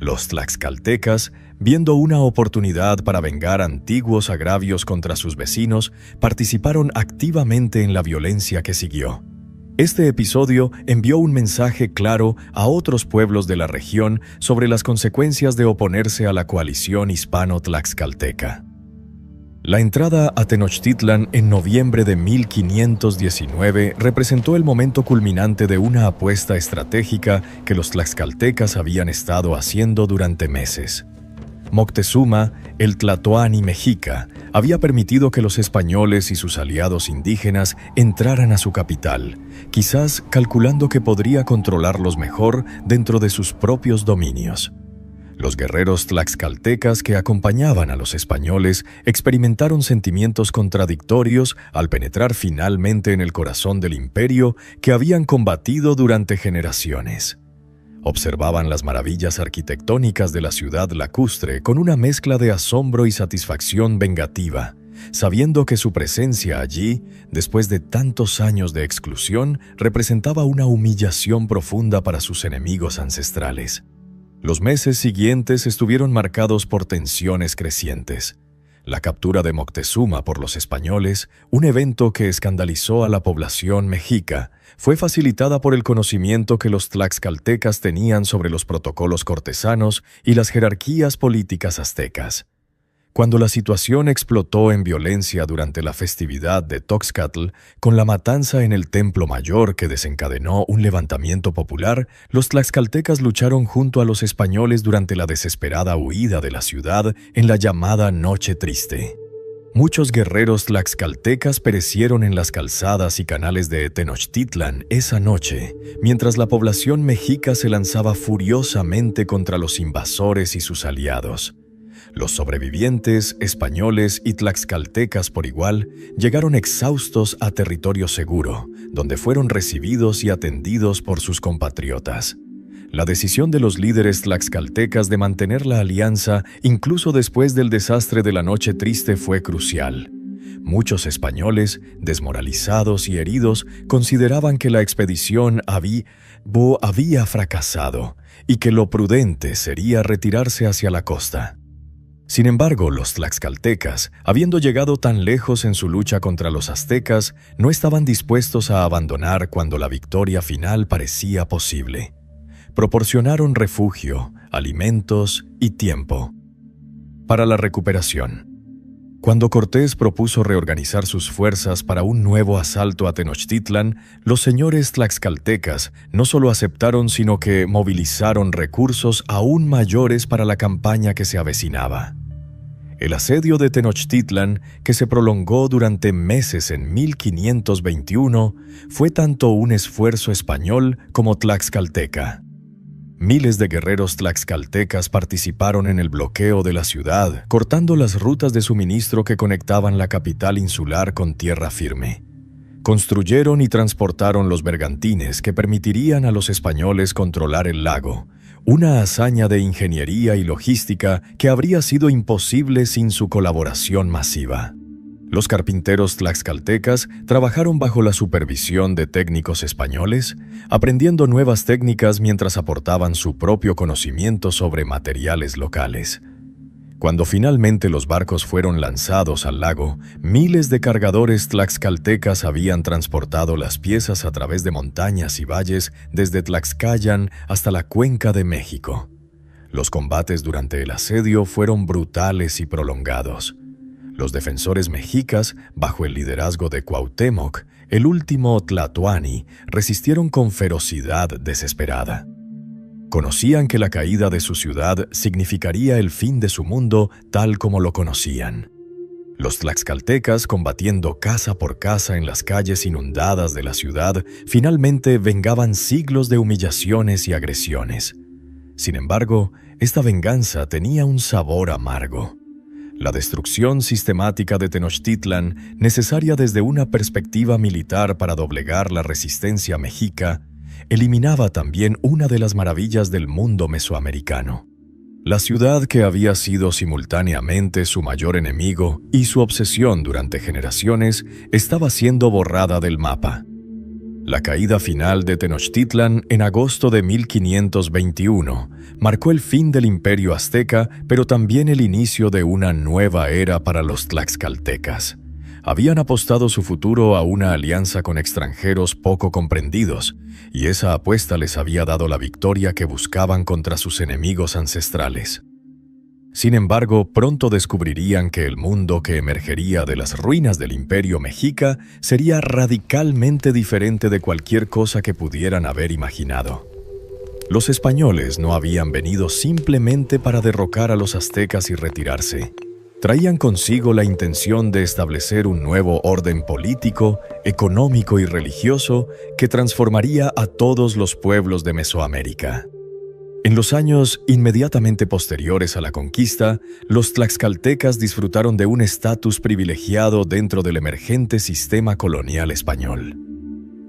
Los tlaxcaltecas, viendo una oportunidad para vengar antiguos agravios contra sus vecinos, participaron activamente en la violencia que siguió. Este episodio envió un mensaje claro a otros pueblos de la región sobre las consecuencias de oponerse a la coalición hispano-tlaxcalteca. La entrada a Tenochtitlan en noviembre de 1519 representó el momento culminante de una apuesta estratégica que los tlaxcaltecas habían estado haciendo durante meses. Moctezuma, el Tlatoani mexica, había permitido que los españoles y sus aliados indígenas entraran a su capital, quizás calculando que podría controlarlos mejor dentro de sus propios dominios. Los guerreros tlaxcaltecas que acompañaban a los españoles experimentaron sentimientos contradictorios al penetrar finalmente en el corazón del imperio que habían combatido durante generaciones. Observaban las maravillas arquitectónicas de la ciudad lacustre con una mezcla de asombro y satisfacción vengativa, sabiendo que su presencia allí, después de tantos años de exclusión, representaba una humillación profunda para sus enemigos ancestrales. Los meses siguientes estuvieron marcados por tensiones crecientes. La captura de Moctezuma por los españoles, un evento que escandalizó a la población mexica, fue facilitada por el conocimiento que los tlaxcaltecas tenían sobre los protocolos cortesanos y las jerarquías políticas aztecas. Cuando la situación explotó en violencia durante la festividad de Toxcatl, con la matanza en el Templo Mayor que desencadenó un levantamiento popular, los tlaxcaltecas lucharon junto a los españoles durante la desesperada huida de la ciudad en la llamada Noche Triste. Muchos guerreros tlaxcaltecas perecieron en las calzadas y canales de Tenochtitlan esa noche, mientras la población mexica se lanzaba furiosamente contra los invasores y sus aliados. Los sobrevivientes, españoles y tlaxcaltecas por igual, llegaron exhaustos a territorio seguro, donde fueron recibidos y atendidos por sus compatriotas. La decisión de los líderes tlaxcaltecas de mantener la alianza, incluso después del desastre de la Noche Triste, fue crucial. Muchos españoles, desmoralizados y heridos, consideraban que la expedición había fracasado y que lo prudente sería retirarse hacia la costa. Sin embargo, los tlaxcaltecas, habiendo llegado tan lejos en su lucha contra los aztecas, no estaban dispuestos a abandonar cuando la victoria final parecía posible. Proporcionaron refugio, alimentos y tiempo para la recuperación. Cuando Cortés propuso reorganizar sus fuerzas para un nuevo asalto a Tenochtitlan, los señores tlaxcaltecas no solo aceptaron, sino que movilizaron recursos aún mayores para la campaña que se avecinaba. El asedio de Tenochtitlan, que se prolongó durante meses en 1521, fue tanto un esfuerzo español como tlaxcalteca. Miles de guerreros tlaxcaltecas participaron en el bloqueo de la ciudad, cortando las rutas de suministro que conectaban la capital insular con tierra firme. Construyeron y transportaron los bergantines que permitirían a los españoles controlar el lago, una hazaña de ingeniería y logística que habría sido imposible sin su colaboración masiva. Los carpinteros tlaxcaltecas trabajaron bajo la supervisión de técnicos españoles, aprendiendo nuevas técnicas mientras aportaban su propio conocimiento sobre materiales locales. Cuando finalmente los barcos fueron lanzados al lago, miles de cargadores tlaxcaltecas habían transportado las piezas a través de montañas y valles desde Tlaxcayan hasta la Cuenca de México. Los combates durante el asedio fueron brutales y prolongados. Los defensores mexicas, bajo el liderazgo de Cuauhtémoc, el último tlatoani, resistieron con ferocidad desesperada. Conocían que la caída de su ciudad significaría el fin de su mundo tal como lo conocían. Los tlaxcaltecas, combatiendo casa por casa en las calles inundadas de la ciudad, finalmente vengaban siglos de humillaciones y agresiones. Sin embargo, esta venganza tenía un sabor amargo. La destrucción sistemática de Tenochtitlan, necesaria desde una perspectiva militar para doblegar la resistencia mexica, eliminaba también una de las maravillas del mundo mesoamericano. La ciudad que había sido simultáneamente su mayor enemigo y su obsesión durante generaciones estaba siendo borrada del mapa. La caída final de Tenochtitlan en agosto de 1521 marcó el fin del imperio azteca, pero también el inicio de una nueva era para los tlaxcaltecas. Habían apostado su futuro a una alianza con extranjeros poco comprendidos, y esa apuesta les había dado la victoria que buscaban contra sus enemigos ancestrales. Sin embargo, pronto descubrirían que el mundo que emergería de las ruinas del imperio mexica sería radicalmente diferente de cualquier cosa que pudieran haber imaginado. Los españoles no habían venido simplemente para derrocar a los aztecas y retirarse. Traían consigo la intención de establecer un nuevo orden político, económico y religioso que transformaría a todos los pueblos de Mesoamérica. En los años inmediatamente posteriores a la conquista, los tlaxcaltecas disfrutaron de un estatus privilegiado dentro del emergente sistema colonial español.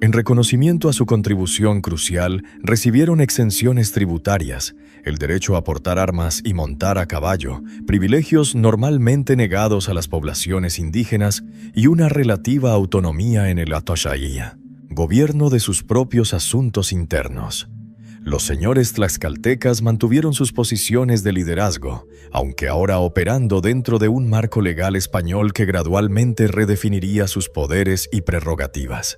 En reconocimiento a su contribución crucial, recibieron exenciones tributarias, el derecho a portar armas y montar a caballo, privilegios normalmente negados a las poblaciones indígenas y una relativa autonomía en el Atoyaía, gobierno de sus propios asuntos internos. Los señores tlaxcaltecas mantuvieron sus posiciones de liderazgo, aunque ahora operando dentro de un marco legal español que gradualmente redefiniría sus poderes y prerrogativas.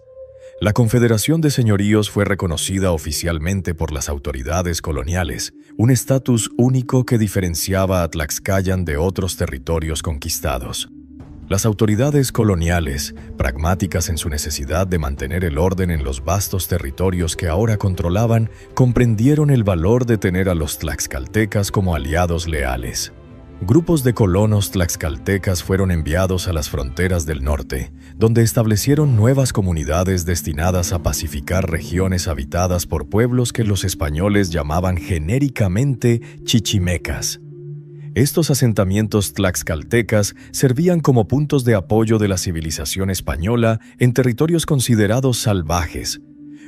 La Confederación de Señoríos fue reconocida oficialmente por las autoridades coloniales, un estatus único que diferenciaba a Tlaxcayan de otros territorios conquistados. Las autoridades coloniales, pragmáticas en su necesidad de mantener el orden en los vastos territorios que ahora controlaban, comprendieron el valor de tener a los tlaxcaltecas como aliados leales. Grupos de colonos tlaxcaltecas fueron enviados a las fronteras del norte, donde establecieron nuevas comunidades destinadas a pacificar regiones habitadas por pueblos que los españoles llamaban genéricamente chichimecas. Estos asentamientos tlaxcaltecas servían como puntos de apoyo de la civilización española en territorios considerados salvajes,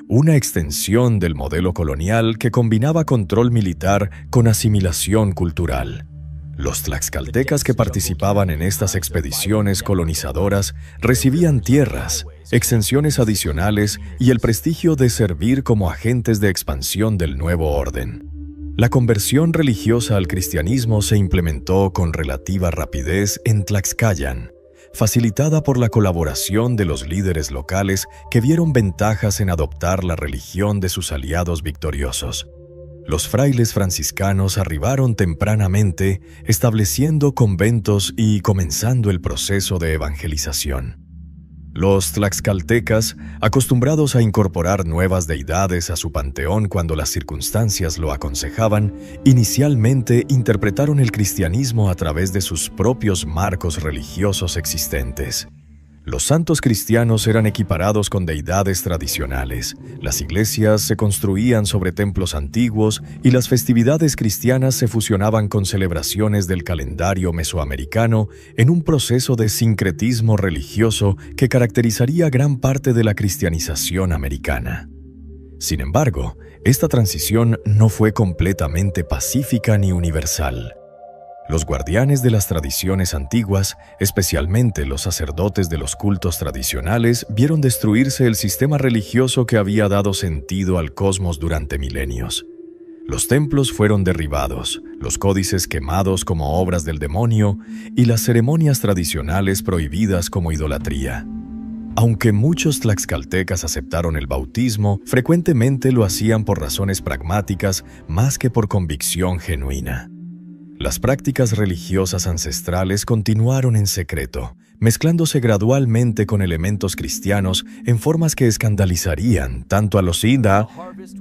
una extensión del modelo colonial que combinaba control militar con asimilación cultural. Los tlaxcaltecas que participaban en estas expediciones colonizadoras recibían tierras, exenciones adicionales y el prestigio de servir como agentes de expansión del nuevo orden. La conversión religiosa al cristianismo se implementó con relativa rapidez en Tlaxcayan, facilitada por la colaboración de los líderes locales que vieron ventajas en adoptar la religión de sus aliados victoriosos. Los frailes franciscanos arribaron tempranamente, estableciendo conventos y comenzando el proceso de evangelización. Los tlaxcaltecas, acostumbrados a incorporar nuevas deidades a su panteón cuando las circunstancias lo aconsejaban, inicialmente interpretaron el cristianismo a través de sus propios marcos religiosos existentes. Los santos cristianos eran equiparados con deidades tradicionales, las iglesias se construían sobre templos antiguos y las festividades cristianas se fusionaban con celebraciones del calendario mesoamericano en un proceso de sincretismo religioso que caracterizaría gran parte de la cristianización americana. Sin embargo, esta transición no fue completamente pacífica ni universal. Los guardianes de las tradiciones antiguas, especialmente los sacerdotes de los cultos tradicionales, vieron destruirse el sistema religioso que había dado sentido al cosmos durante milenios. Los templos fueron derribados, los códices quemados como obras del demonio y las ceremonias tradicionales prohibidas como idolatría. Aunque muchos tlaxcaltecas aceptaron el bautismo, frecuentemente lo hacían por razones pragmáticas más que por convicción genuina. Las prácticas religiosas ancestrales continuaron en secreto, mezclándose gradualmente con elementos cristianos en formas que escandalizarían tanto a los Inda,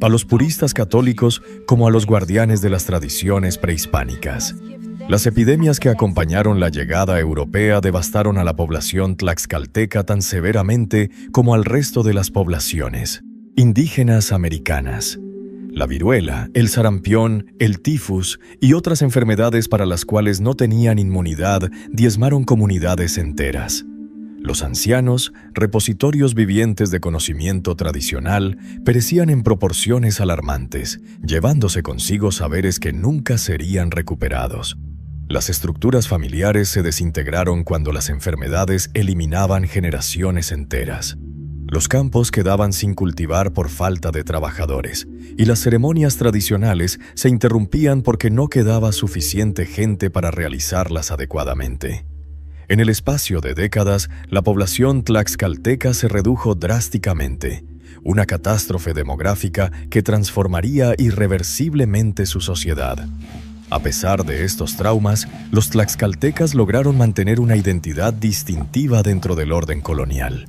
a los puristas católicos, como a los guardianes de las tradiciones prehispánicas. Las epidemias que acompañaron la llegada europea devastaron a la población tlaxcalteca tan severamente como al resto de las poblaciones indígenas americanas. La viruela, el sarampión, el tifus y otras enfermedades para las cuales no tenían inmunidad diezmaron comunidades enteras. Los ancianos, repositorios vivientes de conocimiento tradicional, perecían en proporciones alarmantes, llevándose consigo saberes que nunca serían recuperados. Las estructuras familiares se desintegraron cuando las enfermedades eliminaban generaciones enteras. Los campos quedaban sin cultivar por falta de trabajadores, y las ceremonias tradicionales se interrumpían porque no quedaba suficiente gente para realizarlas adecuadamente. En el espacio de décadas, la población tlaxcalteca se redujo drásticamente, una catástrofe demográfica que transformaría irreversiblemente su sociedad. A pesar de estos traumas, los tlaxcaltecas lograron mantener una identidad distintiva dentro del orden colonial.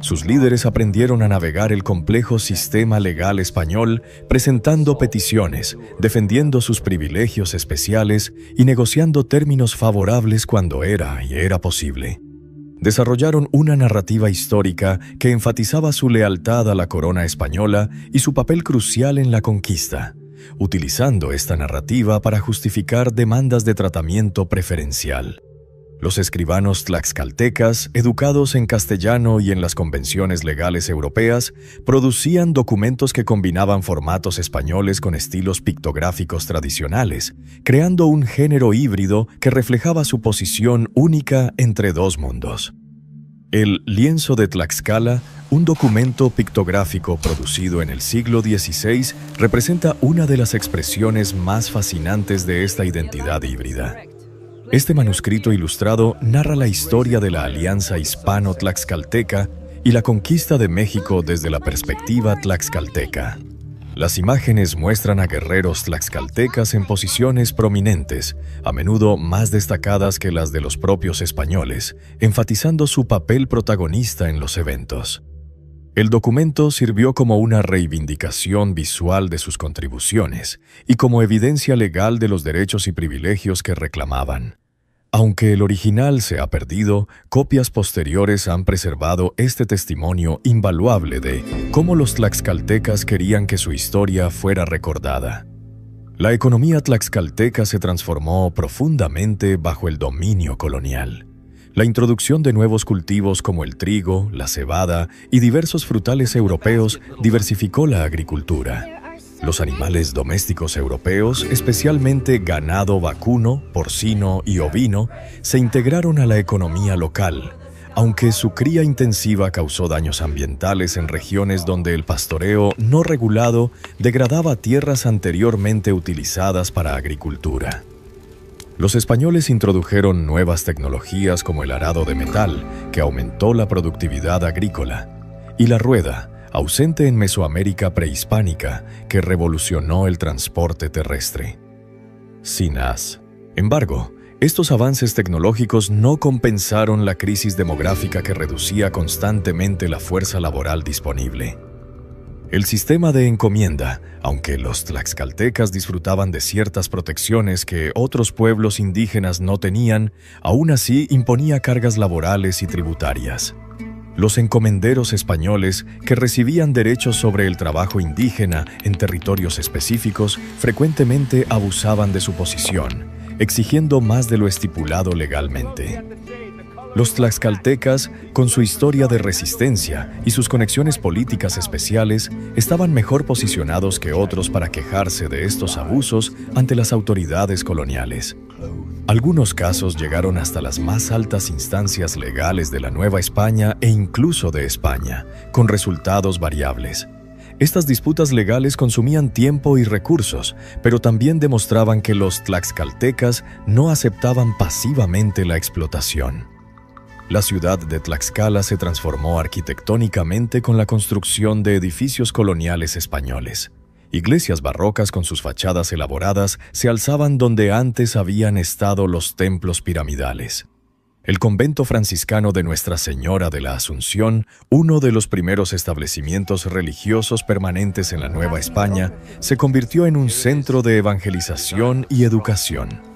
Sus líderes aprendieron a navegar el complejo sistema legal español, presentando peticiones, defendiendo sus privilegios especiales y negociando términos favorables cuando era posible. Desarrollaron una narrativa histórica que enfatizaba su lealtad a la corona española y su papel crucial en la conquista, utilizando esta narrativa para justificar demandas de tratamiento preferencial. Los escribanos tlaxcaltecas, educados en castellano y en las convenciones legales europeas, producían documentos que combinaban formatos españoles con estilos pictográficos tradicionales, creando un género híbrido que reflejaba su posición única entre dos mundos. El lienzo de Tlaxcala, un documento pictográfico producido en el siglo XVI, representa una de las expresiones más fascinantes de esta identidad híbrida. Este manuscrito ilustrado narra la historia de la alianza hispano-tlaxcalteca y la conquista de México desde la perspectiva tlaxcalteca. Las imágenes muestran a guerreros tlaxcaltecas en posiciones prominentes, a menudo más destacadas que las de los propios españoles, enfatizando su papel protagonista en los eventos. El documento sirvió como una reivindicación visual de sus contribuciones y como evidencia legal de los derechos y privilegios que reclamaban. Aunque el original se ha perdido, copias posteriores han preservado este testimonio invaluable de cómo los tlaxcaltecas querían que su historia fuera recordada. La economía tlaxcalteca se transformó profundamente bajo el dominio colonial. La introducción de nuevos cultivos como el trigo, la cebada y diversos frutales europeos diversificó la agricultura. Los animales domésticos europeos, especialmente ganado vacuno, porcino y ovino, se integraron a la economía local, aunque su cría intensiva causó daños ambientales en regiones donde el pastoreo no regulado degradaba tierras anteriormente utilizadas para agricultura. Los españoles introdujeron nuevas tecnologías como el arado de metal, que aumentó la productividad agrícola, y la rueda, ausente en Mesoamérica prehispánica, que revolucionó el transporte terrestre. Sin embargo, estos avances tecnológicos no compensaron la crisis demográfica que reducía constantemente la fuerza laboral disponible. El sistema de encomienda, aunque los tlaxcaltecas disfrutaban de ciertas protecciones que otros pueblos indígenas no tenían, aún así imponía cargas laborales y tributarias. Los encomenderos españoles, que recibían derechos sobre el trabajo indígena en territorios específicos, frecuentemente abusaban de su posición, exigiendo más de lo estipulado legalmente. Los tlaxcaltecas, con su historia de resistencia y sus conexiones políticas especiales, estaban mejor posicionados que otros para quejarse de estos abusos ante las autoridades coloniales. Algunos casos llegaron hasta las más altas instancias legales de la Nueva España e incluso de España, con resultados variables. Estas disputas legales consumían tiempo y recursos, pero también demostraban que los tlaxcaltecas no aceptaban pasivamente la explotación. La ciudad de Tlaxcala se transformó arquitectónicamente con la construcción de edificios coloniales españoles. Iglesias barrocas con sus fachadas elaboradas se alzaban donde antes habían estado los templos piramidales. El convento franciscano de Nuestra Señora de la Asunción, uno de los primeros establecimientos religiosos permanentes en la Nueva España, se convirtió en un centro de evangelización y educación.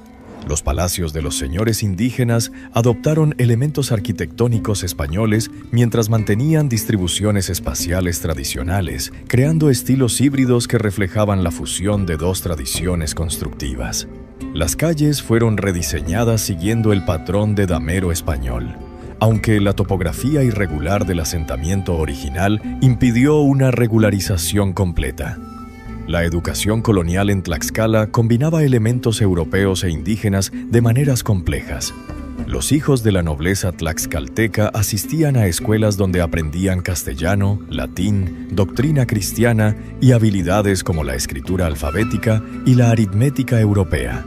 Los palacios de los señores indígenas adoptaron elementos arquitectónicos españoles mientras mantenían distribuciones espaciales tradicionales, creando estilos híbridos que reflejaban la fusión de dos tradiciones constructivas. Las calles fueron rediseñadas siguiendo el patrón de damero español, aunque la topografía irregular del asentamiento original impidió una regularización completa. La educación colonial en Tlaxcala combinaba elementos europeos e indígenas de maneras complejas. Los hijos de la nobleza tlaxcalteca asistían a escuelas donde aprendían castellano, latín, doctrina cristiana y habilidades como la escritura alfabética y la aritmética europea.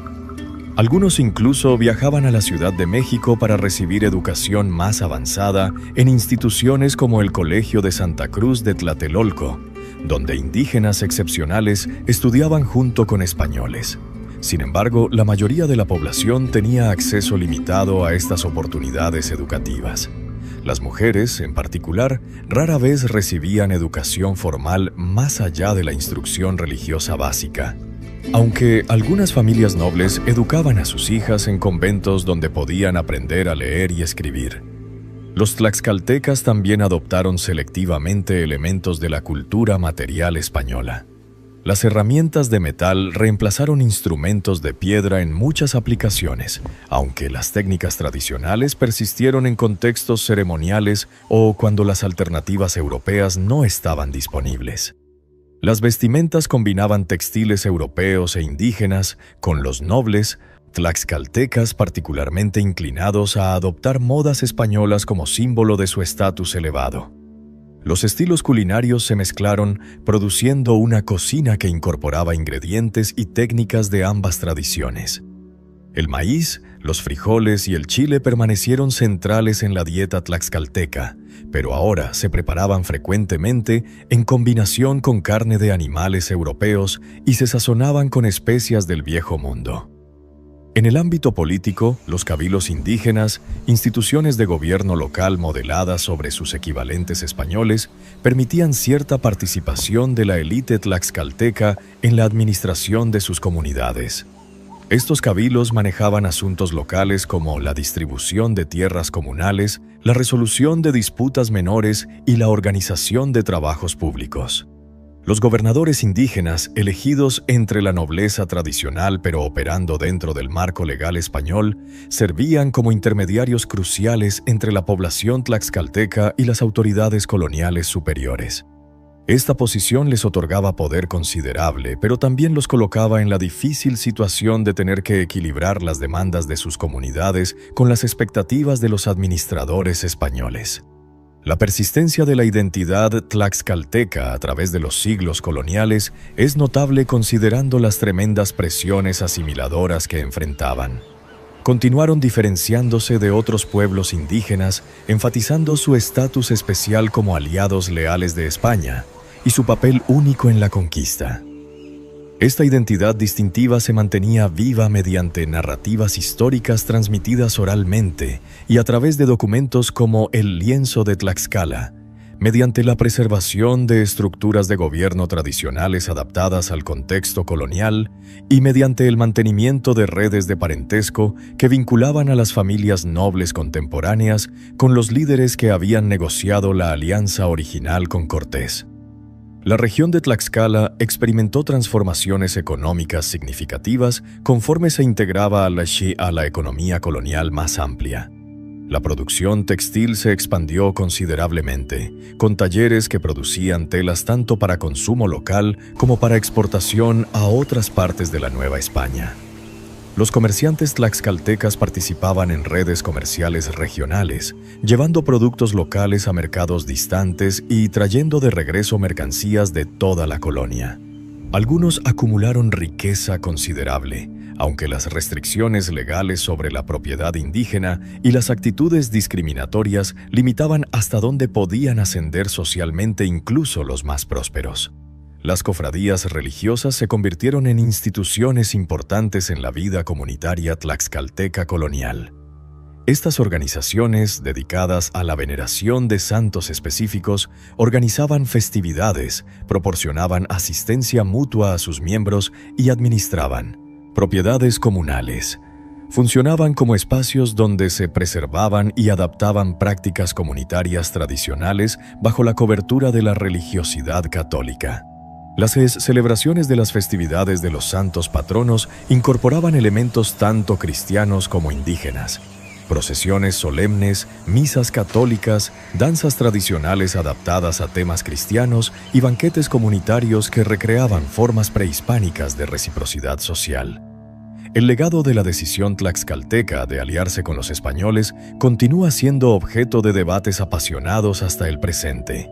Algunos incluso viajaban a la Ciudad de México para recibir educación más avanzada en instituciones como el Colegio de Santa Cruz de Tlatelolco, donde indígenas excepcionales estudiaban junto con españoles. Sin embargo, la mayoría de la población tenía acceso limitado a estas oportunidades educativas. Las mujeres, en particular, rara vez recibían educación formal más allá de la instrucción religiosa básica, aunque algunas familias nobles educaban a sus hijas en conventos donde podían aprender a leer y escribir. Los tlaxcaltecas también adoptaron selectivamente elementos de la cultura material española. Las herramientas de metal reemplazaron instrumentos de piedra en muchas aplicaciones, aunque las técnicas tradicionales persistieron en contextos ceremoniales o cuando las alternativas europeas no estaban disponibles. Las vestimentas combinaban textiles europeos e indígenas con los nobles, tlaxcaltecas particularmente inclinados a adoptar modas españolas como símbolo de su estatus elevado. Los estilos culinarios se mezclaron, produciendo una cocina que incorporaba ingredientes y técnicas de ambas tradiciones. El maíz, los frijoles y el chile permanecieron centrales en la dieta tlaxcalteca, pero ahora se preparaban frecuentemente en combinación con carne de animales europeos y se sazonaban con especias del Viejo Mundo. En el ámbito político, los cabildos indígenas, instituciones de gobierno local modeladas sobre sus equivalentes españoles, permitían cierta participación de la élite tlaxcalteca en la administración de sus comunidades. Estos cabildos manejaban asuntos locales como la distribución de tierras comunales, la resolución de disputas menores y la organización de trabajos públicos. Los gobernadores indígenas, elegidos entre la nobleza tradicional pero operando dentro del marco legal español, servían como intermediarios cruciales entre la población tlaxcalteca y las autoridades coloniales superiores. Esta posición les otorgaba poder considerable, pero también los colocaba en la difícil situación de tener que equilibrar las demandas de sus comunidades con las expectativas de los administradores españoles. La persistencia de la identidad tlaxcalteca a través de los siglos coloniales es notable considerando las tremendas presiones asimiladoras que enfrentaban. Continuaron diferenciándose de otros pueblos indígenas, enfatizando su estatus especial como aliados leales de España y su papel único en la conquista. Esta identidad distintiva se mantenía viva mediante narrativas históricas transmitidas oralmente y a través de documentos como el Lienzo de Tlaxcala, mediante la preservación de estructuras de gobierno tradicionales adaptadas al contexto colonial y mediante el mantenimiento de redes de parentesco que vinculaban a las familias nobles contemporáneas con los líderes que habían negociado la alianza original con Cortés. La región de Tlaxcala experimentó transformaciones económicas significativas conforme se integraba a la economía colonial más amplia. La producción textil se expandió considerablemente, con talleres que producían telas tanto para consumo local como para exportación a otras partes de la Nueva España. Los comerciantes tlaxcaltecas participaban en redes comerciales regionales, llevando productos locales a mercados distantes y trayendo de regreso mercancías de toda la colonia. Algunos acumularon riqueza considerable, aunque las restricciones legales sobre la propiedad indígena y las actitudes discriminatorias limitaban hasta dónde podían ascender socialmente incluso los más prósperos. Las cofradías religiosas se convirtieron en instituciones importantes en la vida comunitaria tlaxcalteca colonial. Estas organizaciones, dedicadas a la veneración de santos específicos, organizaban festividades, proporcionaban asistencia mutua a sus miembros y administraban propiedades comunales. Funcionaban como espacios donde se preservaban y adaptaban prácticas comunitarias tradicionales bajo la cobertura de la religiosidad católica. Las celebraciones de las festividades de los santos patronos incorporaban elementos tanto cristianos como indígenas. Procesiones solemnes, misas católicas, danzas tradicionales adaptadas a temas cristianos y banquetes comunitarios que recreaban formas prehispánicas de reciprocidad social. El legado de la decisión tlaxcalteca de aliarse con los españoles continúa siendo objeto de debates apasionados hasta el presente.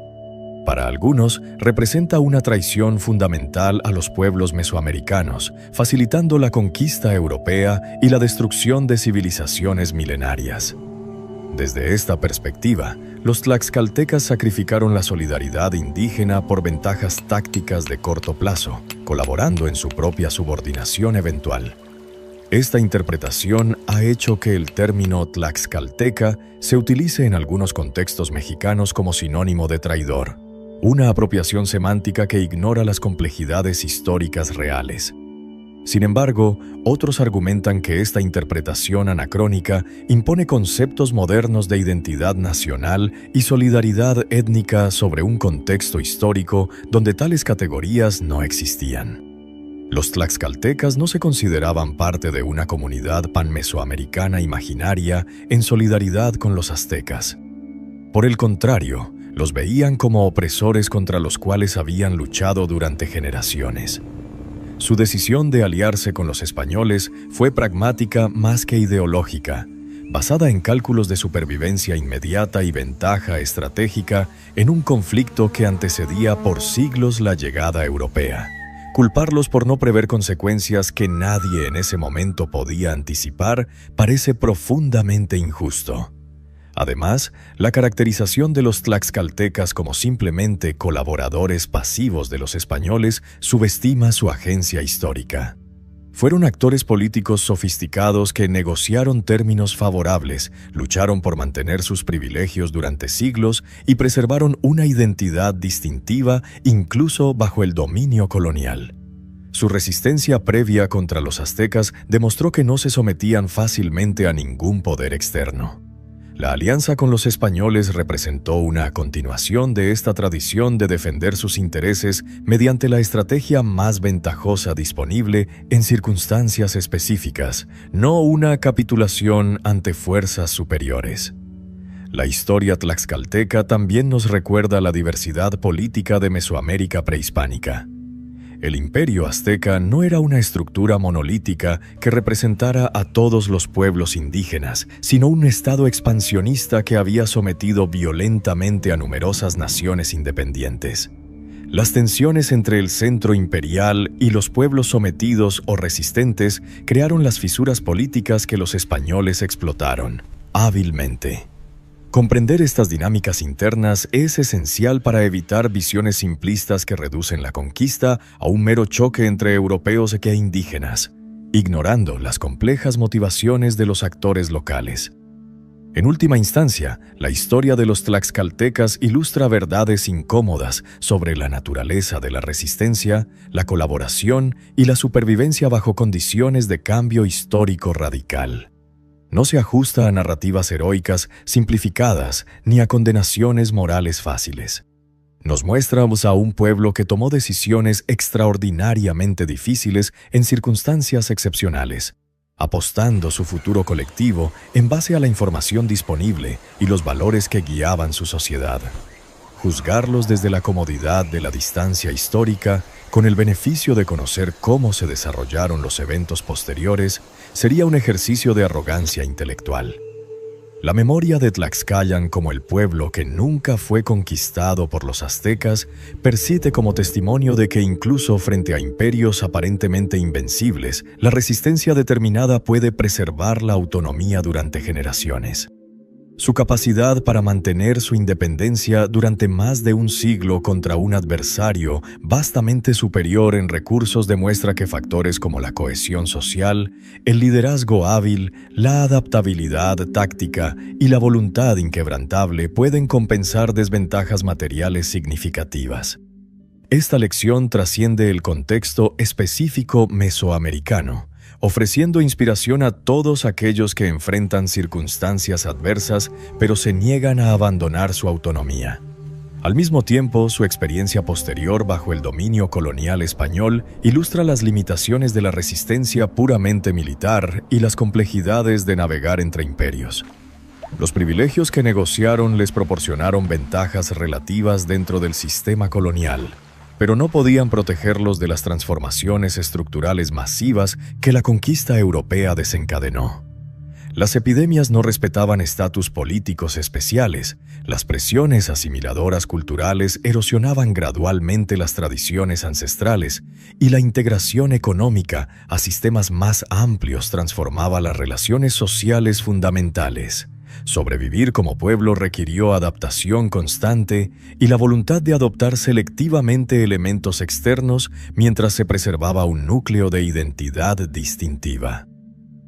Para algunos, representa una traición fundamental a los pueblos mesoamericanos, facilitando la conquista europea y la destrucción de civilizaciones milenarias. Desde esta perspectiva, los tlaxcaltecas sacrificaron la solidaridad indígena por ventajas tácticas de corto plazo, colaborando en su propia subordinación eventual. Esta interpretación ha hecho que el término tlaxcalteca se utilice en algunos contextos mexicanos como sinónimo de traidor, una apropiación semántica que ignora las complejidades históricas reales. Sin embargo, otros argumentan que esta interpretación anacrónica impone conceptos modernos de identidad nacional y solidaridad étnica sobre un contexto histórico donde tales categorías no existían. Los tlaxcaltecas no se consideraban parte de una comunidad panmesoamericana imaginaria en solidaridad con los aztecas. Por el contrario, los veían como opresores contra los cuales habían luchado durante generaciones. Su decisión de aliarse con los españoles fue pragmática más que ideológica, basada en cálculos de supervivencia inmediata y ventaja estratégica en un conflicto que antecedía por siglos la llegada europea. Culparlos por no prever consecuencias que nadie en ese momento podía anticipar parece profundamente injusto. Además, la caracterización de los tlaxcaltecas como simplemente colaboradores pasivos de los españoles subestima su agencia histórica. Fueron actores políticos sofisticados que negociaron términos favorables, lucharon por mantener sus privilegios durante siglos y preservaron una identidad distintiva incluso bajo el dominio colonial. Su resistencia previa contra los aztecas demostró que no se sometían fácilmente a ningún poder externo. La alianza con los españoles representó una continuación de esta tradición de defender sus intereses mediante la estrategia más ventajosa disponible en circunstancias específicas, no una capitulación ante fuerzas superiores. La historia tlaxcalteca también nos recuerda la diversidad política de Mesoamérica prehispánica. El imperio azteca no era una estructura monolítica que representara a todos los pueblos indígenas, sino un estado expansionista que había sometido violentamente a numerosas naciones independientes. Las tensiones entre el centro imperial y los pueblos sometidos o resistentes crearon las fisuras políticas que los españoles explotaron hábilmente. Comprender estas dinámicas internas es esencial para evitar visiones simplistas que reducen la conquista a un mero choque entre europeos e indígenas, ignorando las complejas motivaciones de los actores locales. En última instancia, la historia de los tlaxcaltecas ilustra verdades incómodas sobre la naturaleza de la resistencia, la colaboración y la supervivencia bajo condiciones de cambio histórico radical. No se ajusta a narrativas heroicas simplificadas ni a condenaciones morales fáciles. Nos muestra a un pueblo que tomó decisiones extraordinariamente difíciles en circunstancias excepcionales, apostando su futuro colectivo en base a la información disponible y los valores que guiaban su sociedad. Juzgarlos desde la comodidad de la distancia histórica, con el beneficio de conocer cómo se desarrollaron los eventos posteriores, sería un ejercicio de arrogancia intelectual. La memoria de Tlaxcalan como el pueblo que nunca fue conquistado por los aztecas persiste como testimonio de que incluso frente a imperios aparentemente invencibles, la resistencia determinada puede preservar la autonomía durante generaciones. Su capacidad para mantener su independencia durante más de un siglo contra un adversario vastamente superior en recursos demuestra que factores como la cohesión social, el liderazgo hábil, la adaptabilidad táctica y la voluntad inquebrantable pueden compensar desventajas materiales significativas. Esta lección trasciende el contexto específico mesoamericano, ofreciendo inspiración a todos aquellos que enfrentan circunstancias adversas pero se niegan a abandonar su autonomía. Al mismo tiempo, su experiencia posterior bajo el dominio colonial español ilustra las limitaciones de la resistencia puramente militar y las complejidades de navegar entre imperios. Los privilegios que negociaron les proporcionaron ventajas relativas dentro del sistema colonial, pero no podían protegerlos de las transformaciones estructurales masivas que la conquista europea desencadenó. Las epidemias no respetaban estatus políticos especiales, las presiones asimiladoras culturales erosionaban gradualmente las tradiciones ancestrales y la integración económica a sistemas más amplios transformaba las relaciones sociales fundamentales. Sobrevivir como pueblo requirió adaptación constante y la voluntad de adoptar selectivamente elementos externos mientras se preservaba un núcleo de identidad distintiva.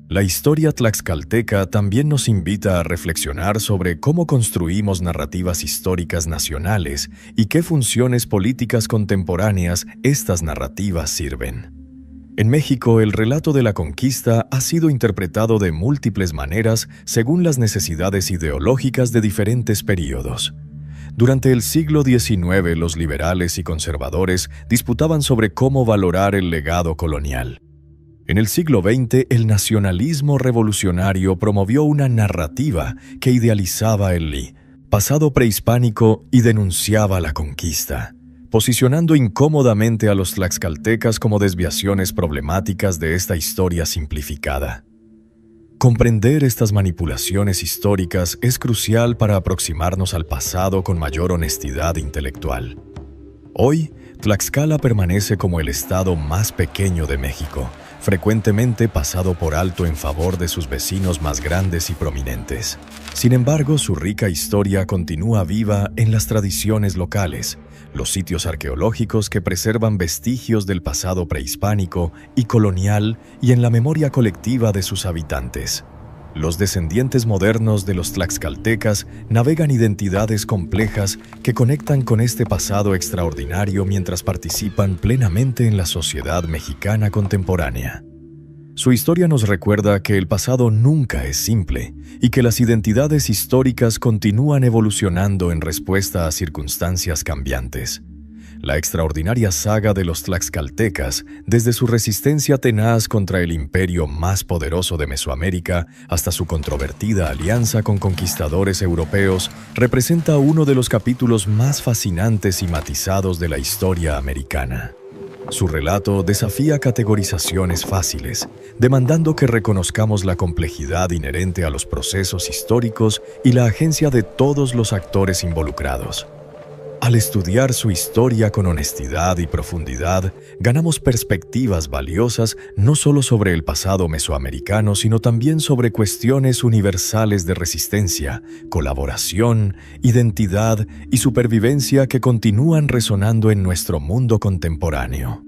La historia tlaxcalteca también nos invita a reflexionar sobre cómo construimos narrativas históricas nacionales y qué funciones políticas contemporáneas estas narrativas sirven. En México, el relato de la conquista ha sido interpretado de múltiples maneras según las necesidades ideológicas de diferentes períodos. Durante el siglo XIX, los liberales y conservadores disputaban sobre cómo valorar el legado colonial. En el siglo XX, el nacionalismo revolucionario promovió una narrativa que idealizaba el pasado prehispánico y denunciaba la conquista, posicionando incómodamente a los tlaxcaltecas como desviaciones problemáticas de esta historia simplificada. Comprender estas manipulaciones históricas es crucial para aproximarnos al pasado con mayor honestidad intelectual. Hoy, Tlaxcala permanece como el estado más pequeño de México, frecuentemente pasado por alto en favor de sus vecinos más grandes y prominentes. Sin embargo, su rica historia continúa viva en las tradiciones locales, los sitios arqueológicos que preservan vestigios del pasado prehispánico y colonial y en la memoria colectiva de sus habitantes. Los descendientes modernos de los tlaxcaltecas navegan identidades complejas que conectan con este pasado extraordinario mientras participan plenamente en la sociedad mexicana contemporánea. Su historia nos recuerda que el pasado nunca es simple y que las identidades históricas continúan evolucionando en respuesta a circunstancias cambiantes. La extraordinaria saga de los tlaxcaltecas, desde su resistencia tenaz contra el imperio más poderoso de Mesoamérica hasta su controvertida alianza con conquistadores europeos, representa uno de los capítulos más fascinantes y matizados de la historia americana. Su relato desafía categorizaciones fáciles, demandando que reconozcamos la complejidad inherente a los procesos históricos y la agencia de todos los actores involucrados. Al estudiar su historia con honestidad y profundidad, ganamos perspectivas valiosas no solo sobre el pasado mesoamericano, sino también sobre cuestiones universales de resistencia, colaboración, identidad y supervivencia que continúan resonando en nuestro mundo contemporáneo.